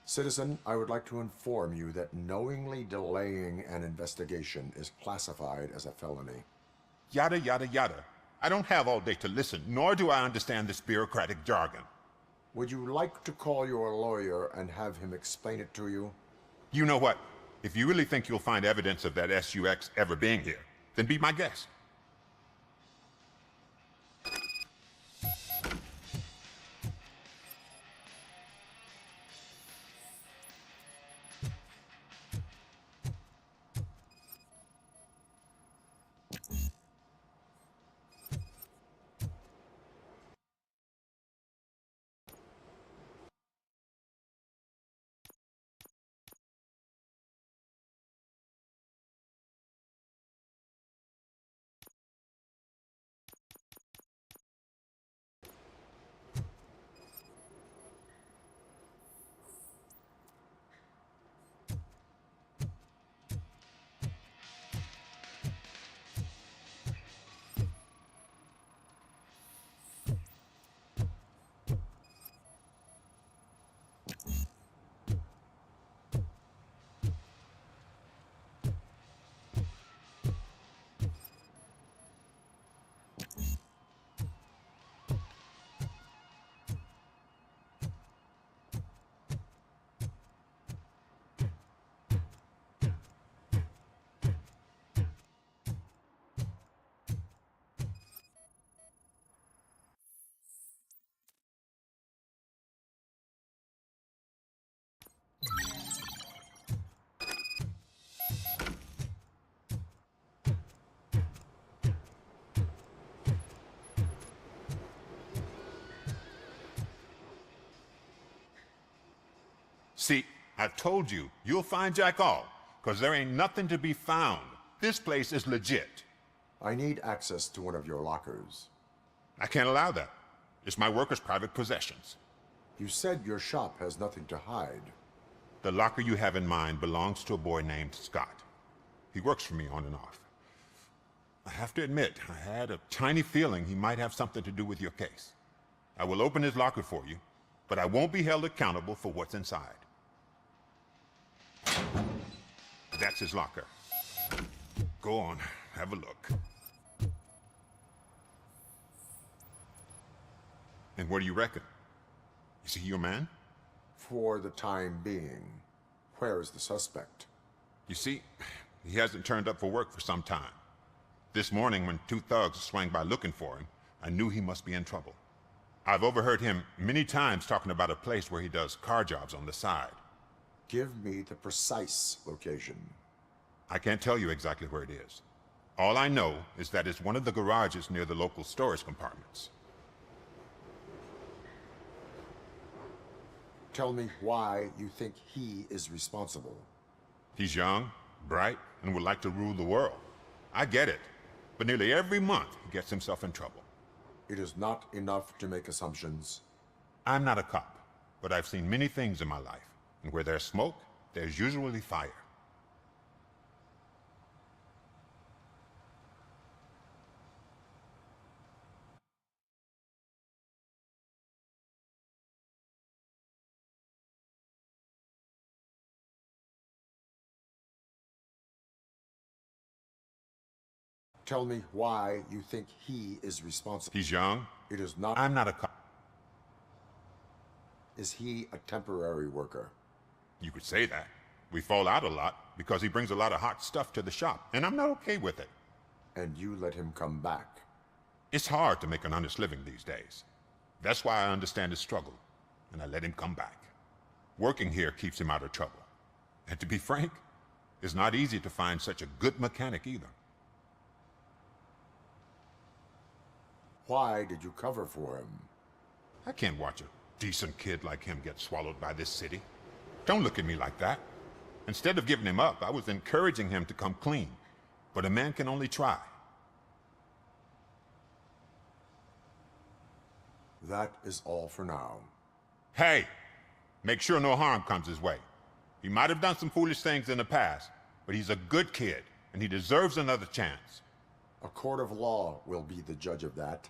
Citizen, I would like to inform you that knowingly delaying an investigation is classified as a felony.
Yada, yada, yada. I don't have all day to listen, nor do I understand this bureaucratic jargon.
Would you like to call your lawyer and have him explain it to you?
You know what? If you really think you'll find evidence of that SUX ever being here, then be my guest. See, I told you, you'll find Jack all, because there ain't nothing to be found. This place is legit.
I need access to one of your lockers.
I can't allow that. It's my workers' private possessions.
You said your shop has nothing to hide.
The locker you have in mind belongs to a boy named Scott. He works for me on and off. I have to admit, I had a tiny feeling he might have something to do with your case. I will open his locker for you, but I won't be held accountable for what's inside. That's his locker. Go on, have a look. And what do you reckon? Is he your man?
For the time being. Where is the suspect?
You see, he hasn't turned up for work for some time. This morning, when two thugs swang by looking for him, I knew he must be in trouble. I've overheard him many times talking about a place where he does car jobs on the side.
Give me the precise location.
I can't tell you exactly where it is. All I know is that it's one of the garages near the local storage compartments.
Tell me why you think he is responsible.
He's young, bright, and would like to rule the world. I get it, but nearly every month he gets himself in trouble.
It is not enough to make assumptions.
I'm not a cop, but I've seen many things in my life, and where there's smoke, there's usually fire.
Tell me why you think he is responsible.
He's young.
It is not...
I'm not a cop.
Is he a temporary worker?
You could say that. We fall out a lot because he brings a lot of hot stuff to the shop, and I'm not okay with it.
And you let him come back?
It's hard to make an honest living these days. That's why I understand his struggle, and I let him come back. Working here keeps him out of trouble. And to be frank, it's not easy to find such a good mechanic either.
Why did you cover for him?
I can't watch a decent kid like him get swallowed by this city. Don't look at me like that. Instead of giving him up, I was encouraging him to come clean. But a man can only try.
That is all for now.
Hey, make sure no harm comes his way. He might have done some foolish things in the past, but he's a good kid, and he deserves another chance.
A court of law will be the judge of that.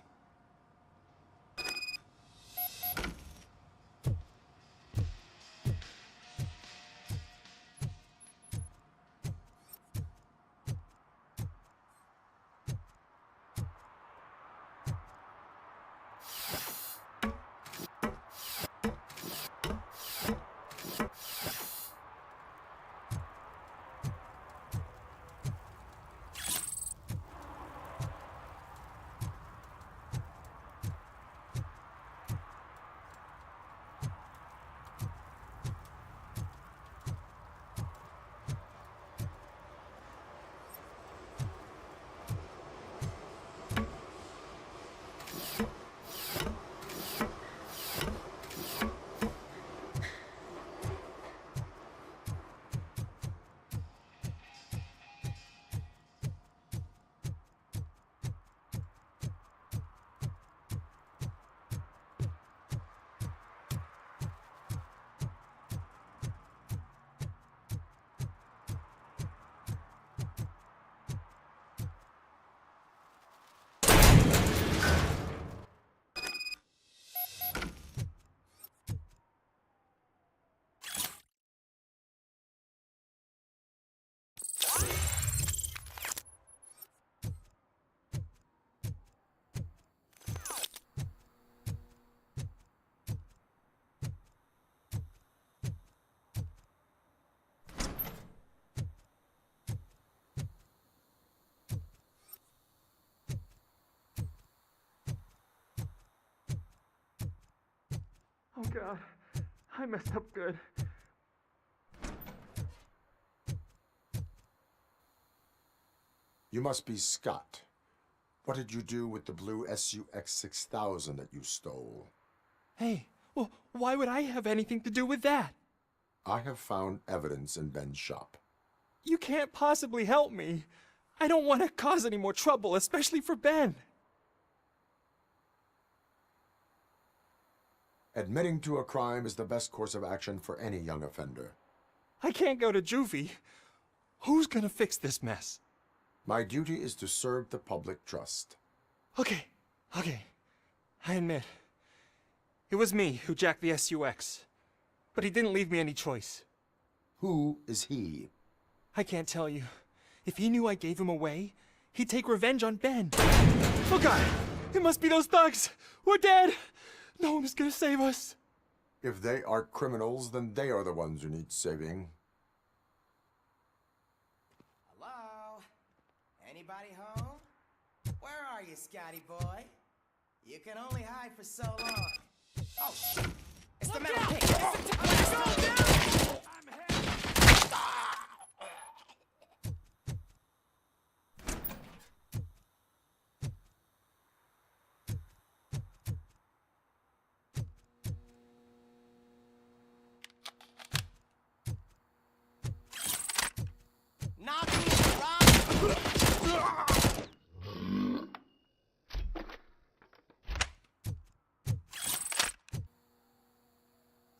Oh God, I messed up good.
You must be Scott. What did you do with the blue SUX 6000 that you stole?
Hey, well, why would I have anything to do with that?
I have found evidence in Ben's shop.
You can't possibly help me. I don't want to cause any more trouble, especially for Ben.
Admitting to a crime is the best course of action for any young offender.
I can't go to juvie. Who's gonna fix this mess?
My duty is to serve the public trust.
Okay. I admit. It was me who jacked the SUX. But he didn't leave me any choice.
Who is he?
I can't tell you. If he knew I gave him away, he'd take revenge on Ben. Oh God! It must be those thugs! We're dead! No one is gonna save us.
If they are criminals, then they are the ones who need saving.
Hello? Anybody home? Where are you, Scotty boy? You can only hide for so long. Oh, shit! It's the metal pig!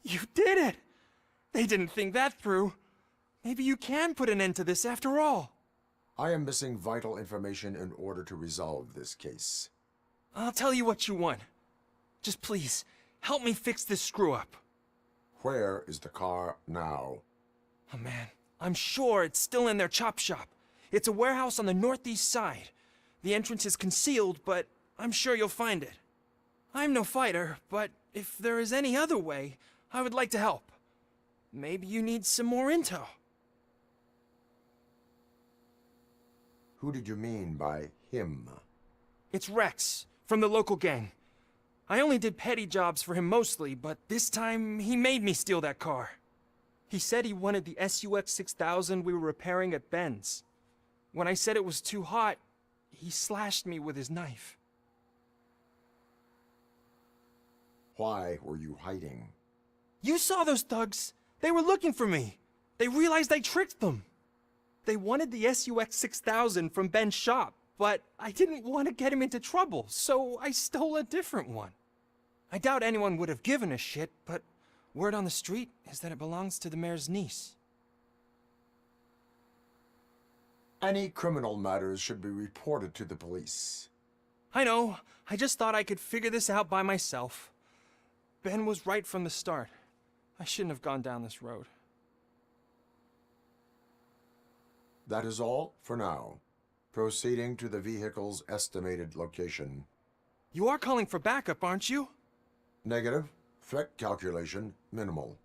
You did it! They didn't think that through. Maybe you can put an end to this after all.
I am missing vital information in order to resolve this case.
I'll tell you what you want. Just please, help me fix this screw-up.
Where is the car now?
Oh man, I'm sure it's still in their chop shop. It's a warehouse on the northeast side. The entrance is concealed, but I'm sure you'll find it. I'm no fighter, but if there is any other way, I would like to help. Maybe you need some more intel.
Who did you mean by him?
It's Rex, from the local gang. I only did petty jobs for him mostly, but this time he made me steal that car. He said he wanted the SUX 6000 we were repairing at Ben's. When I said it was too hot, he slashed me with his knife.
Why were you hiding?
You saw those thugs. They were looking for me. They realized I tricked them. They wanted the SUX 6000 from Ben's shop, but I didn't want to get him into trouble, so I stole a different one. I doubt anyone would have given a shit, but word on the street is that it belongs to the mayor's niece.
Any criminal matters should be reported to the police.
I know. I just thought I could figure this out by myself. Ben was right from the start. I shouldn't have gone down this road.
That is all for now. Proceeding to the vehicle's estimated location.
You are calling for backup, aren't you?
Negative. Threat calculation minimal.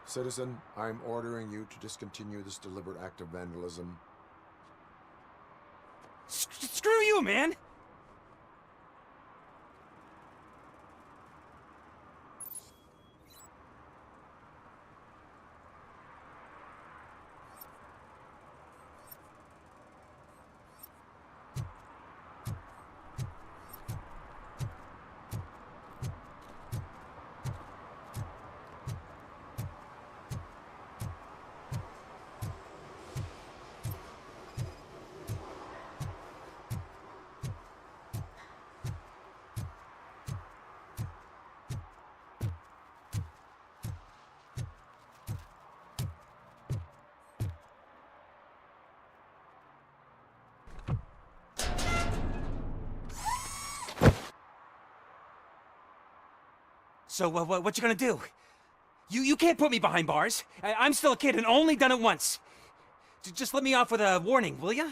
Citizen, I'm ordering you to discontinue this deliberate act of vandalism.
Screw you, man!
So, what you gonna do? You can't put me behind bars. I'm still a kid and only done it once. Just let me off with a warning, will ya?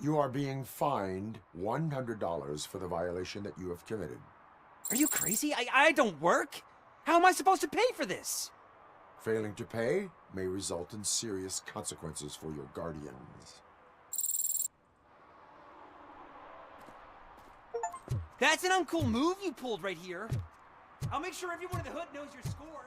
You are being fined $100 for the violation that you have committed.
Are you crazy? I don't work. How am I supposed to pay for this?
Failing to pay may result in serious consequences for your guardians.
That's an uncool move you pulled right here. I'll make sure everyone in the hood knows your score.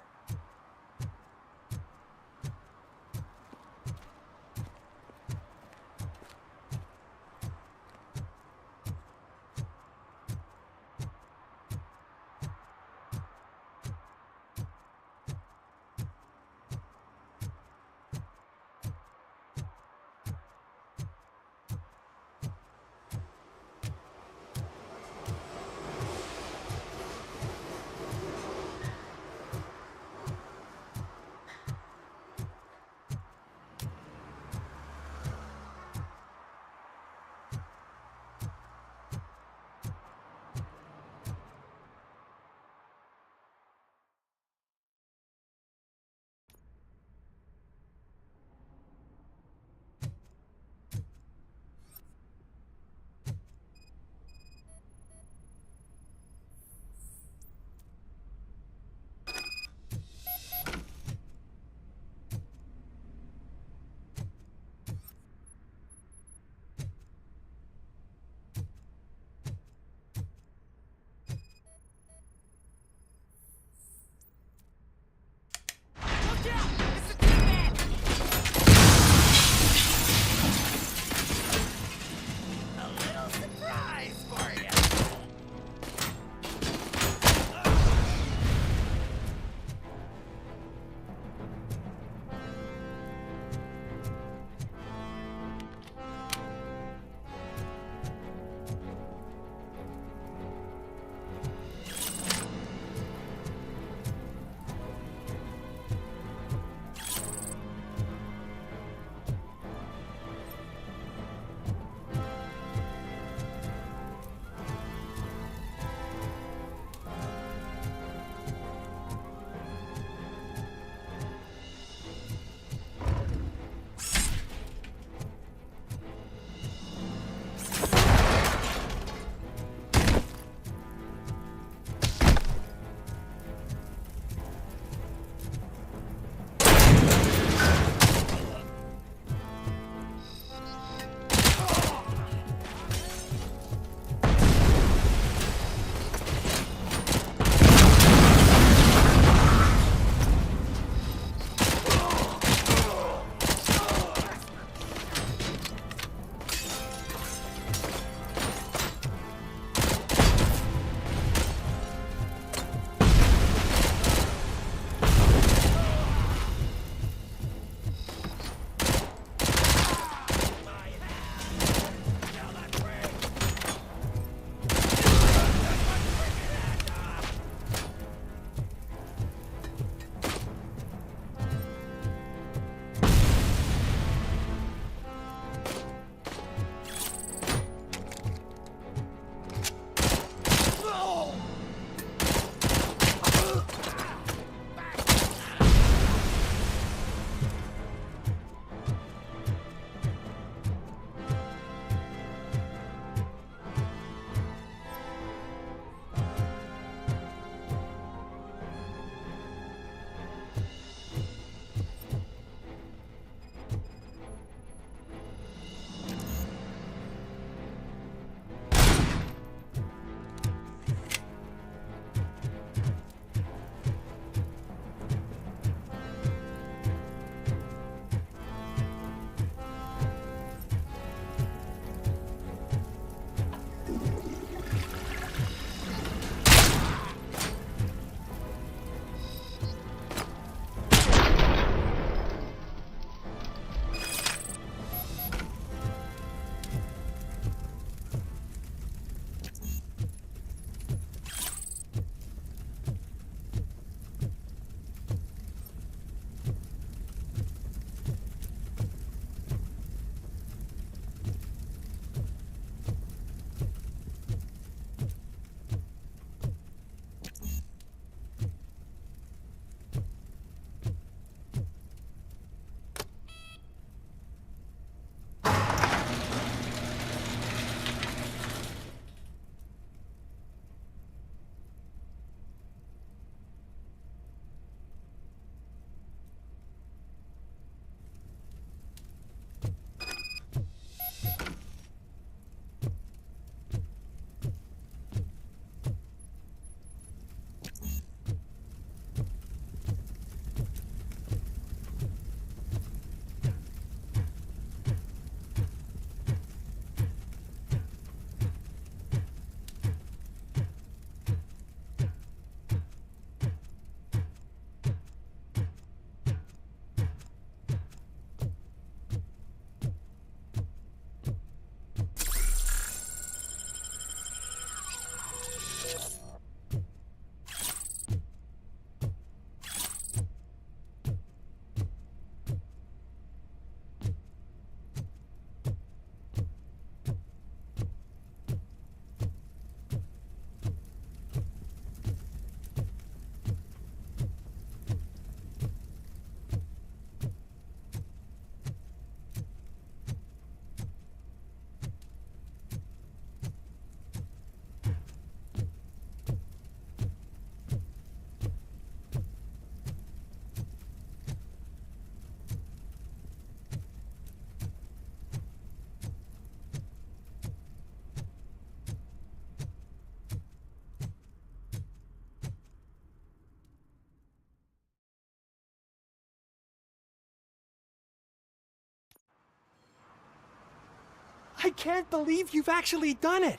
I can't believe you've actually done it!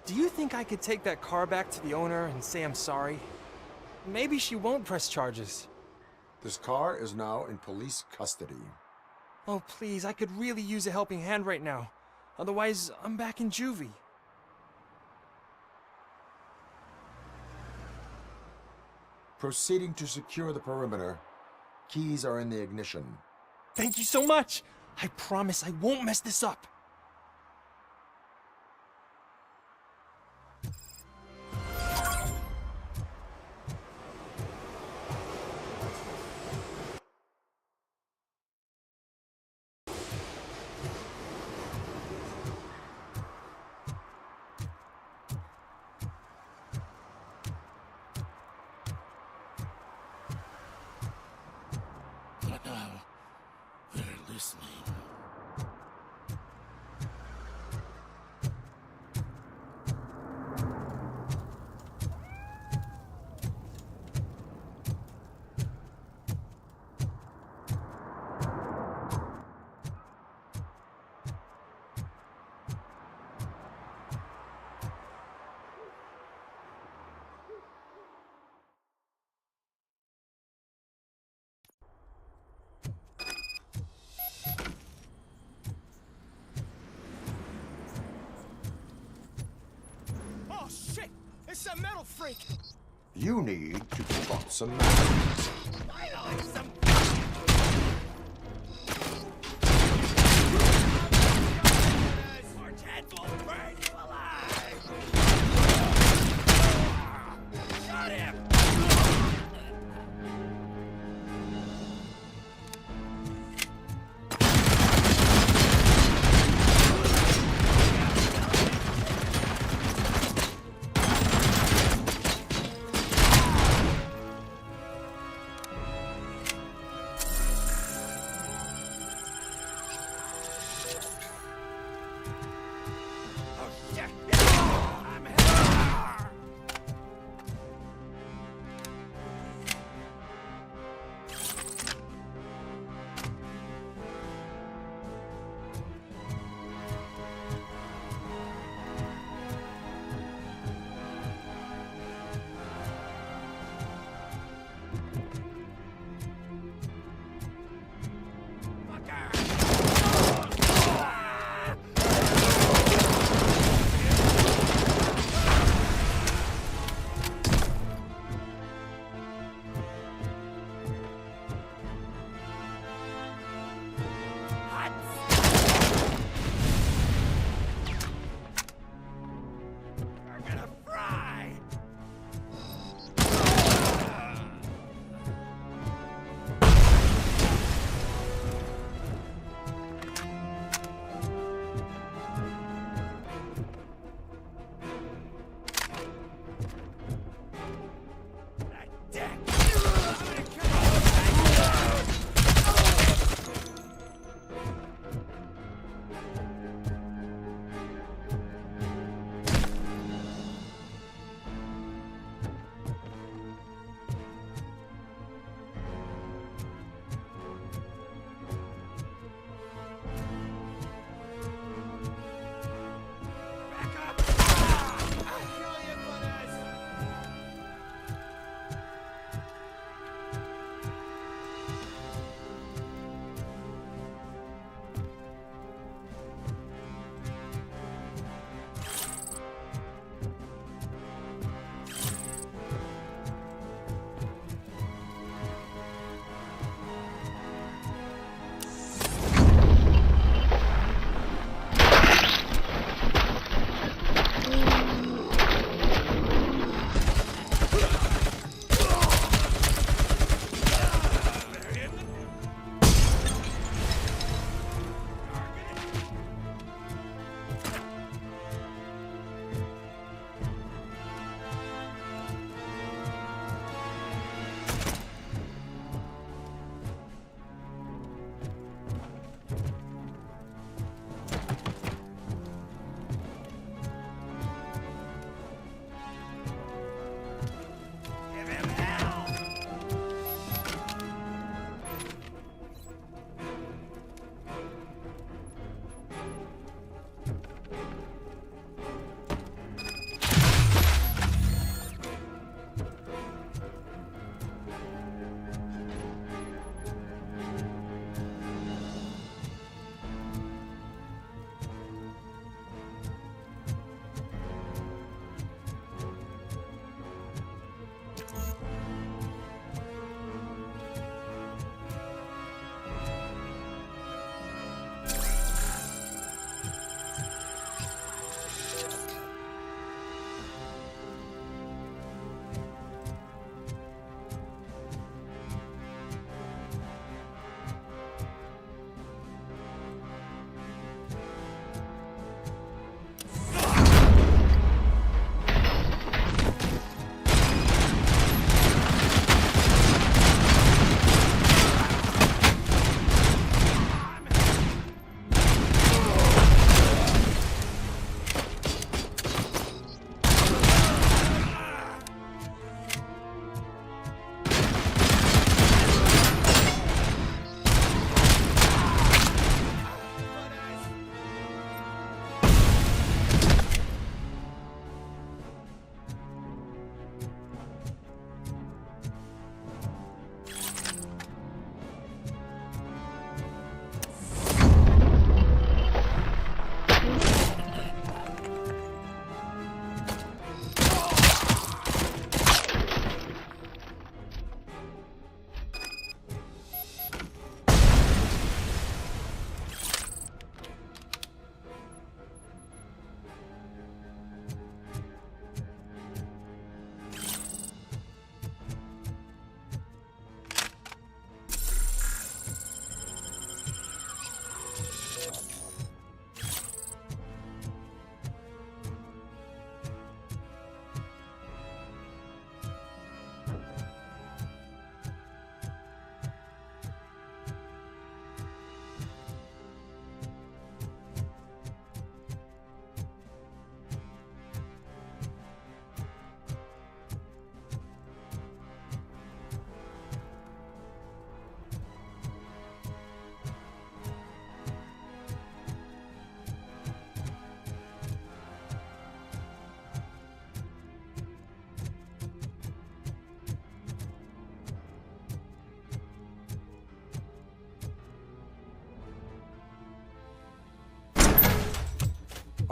Do you think I could take that car back to the owner and say I'm sorry? Maybe she won't press charges.
This car is now in police custody.
Oh, please, I could really use a helping hand right now. Otherwise, I'm back in juvie.
Proceeding to secure the perimeter. Keys are in the ignition.
Thank you so much! I promise I won't mess this up.
But now, they're listening.
Oh shit! It's a metal freak!
You need to plot some matches.
Finally, some Orange head will burn you alive! Shot him!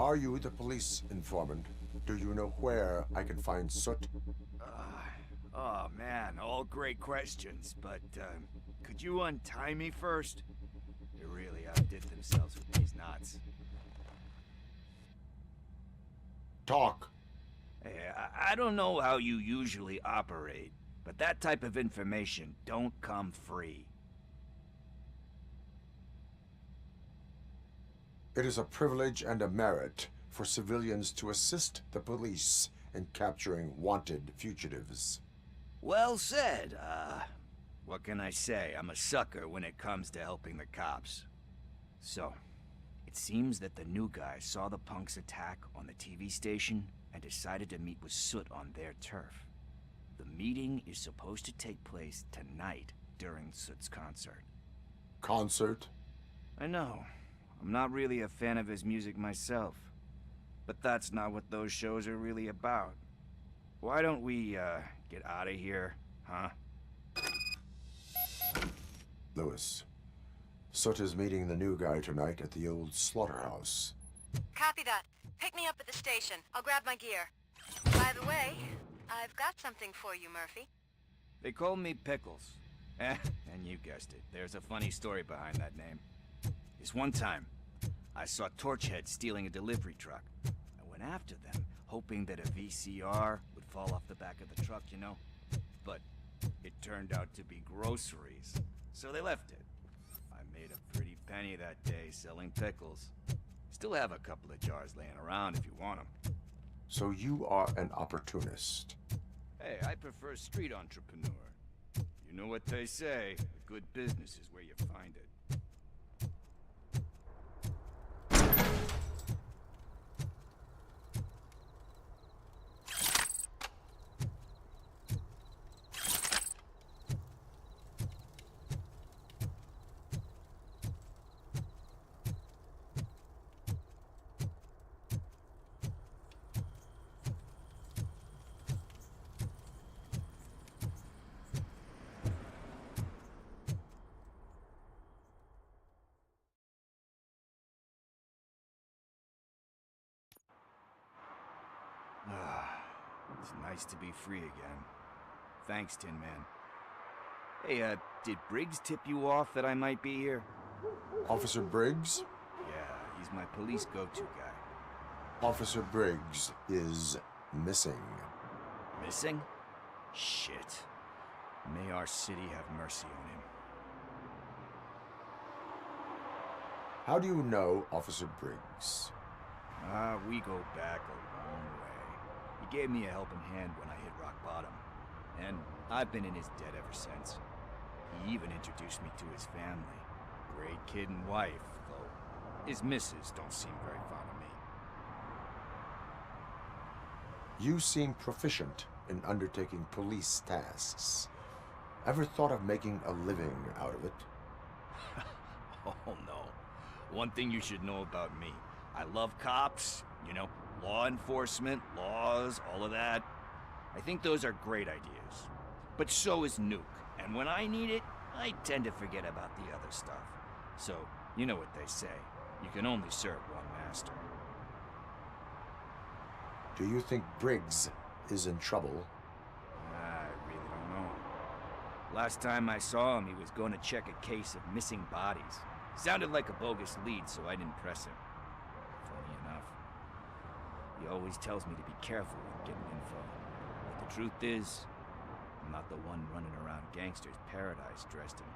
Are you the police informant? Do you know where I can find Soot?
Oh man, all great questions, but could you untie me first? They really outdid themselves with these knots.
Talk.
Hey, I don't know how you usually operate, but that type of information don't come free.
It is a privilege and a merit for civilians to assist the police in capturing wanted fugitives.
Well said. What can I say? I'm a sucker when it comes to helping the cops. So, it seems that the new guy saw the punks' attack on the TV station and decided to meet with Soot on their turf. The meeting is supposed to take place tonight during Soot's concert.
Concert?
I know. I'm not really a fan of his music myself. But that's not what those shows are really about. Why don't we, get out of here, huh?
Lewis, Soot is meeting the new guy tonight at the old slaughterhouse.
Copy that. Pick me up at the station. I'll grab my gear. By the way, I've got something for you, Murphy.
They call me Pickles. And you guessed it, there's a funny story behind that name. This one time, I saw Torchhead stealing a delivery truck. I went after them, hoping that a VCR would fall off the back of the truck, you know? But it turned out to be groceries, so they left it. I made a pretty penny that day selling pickles. Still have a couple of jars laying around if you want them.
So you are an opportunist.
Hey, I prefer street entrepreneur. You know what they say, a good business is where you find it. It's nice to be free again. Thanks, Tin Man. Hey, did Briggs tip you off that I might be here?
Officer Briggs?
Yeah, he's my police go-to guy.
Officer Briggs is missing.
Missing? Shit. May our city have mercy on him.
How do you know Officer Briggs?
We go back a long way. He gave me a helping hand when I hit rock bottom. And I've been in his debt ever since. He even introduced me to his family. Great kid and wife, though his missus don't seem very fond of me.
You seem proficient in undertaking police tasks. Ever thought of making a living out of it?
Oh no. One thing you should know about me. I love cops, you know, law enforcement, laws, all of that. I think those are great ideas. But so is Nuke. And when I need it, I tend to forget about the other stuff. So, you know what they say. You can only serve one master.
Do you think Briggs is in trouble?
I really don't know. Last time I saw him, he was going to check a case of missing bodies. Sounded like a bogus lead, so I didn't press him. Funny enough. He always tells me to be careful when getting info. But the truth is, I'm not the one running around Gangster's Paradise dressed in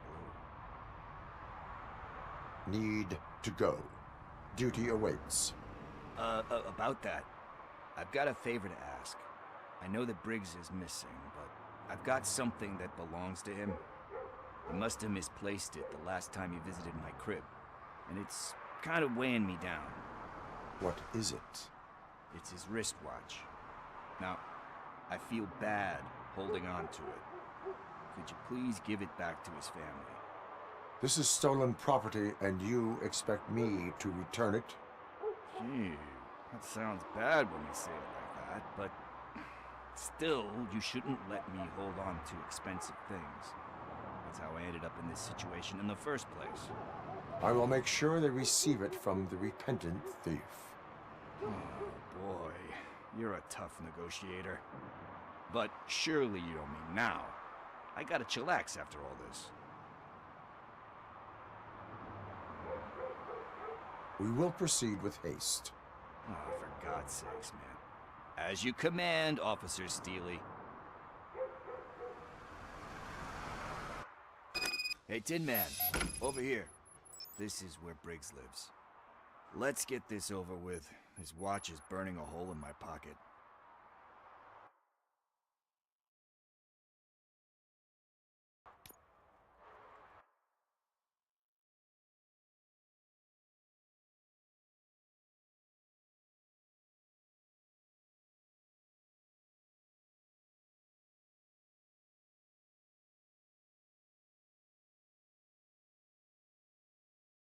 blue.
Need to go. Duty awaits.
About that, I've got a favor to ask. I know that Briggs is missing, but I've got something that belongs to him. He must have misplaced it the last time he visited my crib, and it's kind of weighing me down.
What is it?
It's his wristwatch. Now, I feel bad holding on to it. Could you please give it back to his family?
This is stolen property, and you expect me to return it?
Gee, that sounds bad when you say it like that, but still, you shouldn't let me hold on to expensive things. That's how I ended up in this situation in the first place.
I will make sure they receive it from the repentant thief.
Boy, you're a tough negotiator. But surely you don't mean now. I gotta chillax after all this.
We will proceed with haste.
Oh, for God's sakes, man. As you command, Officer Steely. Hey, Tin Man, over here. This is where Briggs lives. Let's get this over with. His watch is burning a hole in my pocket.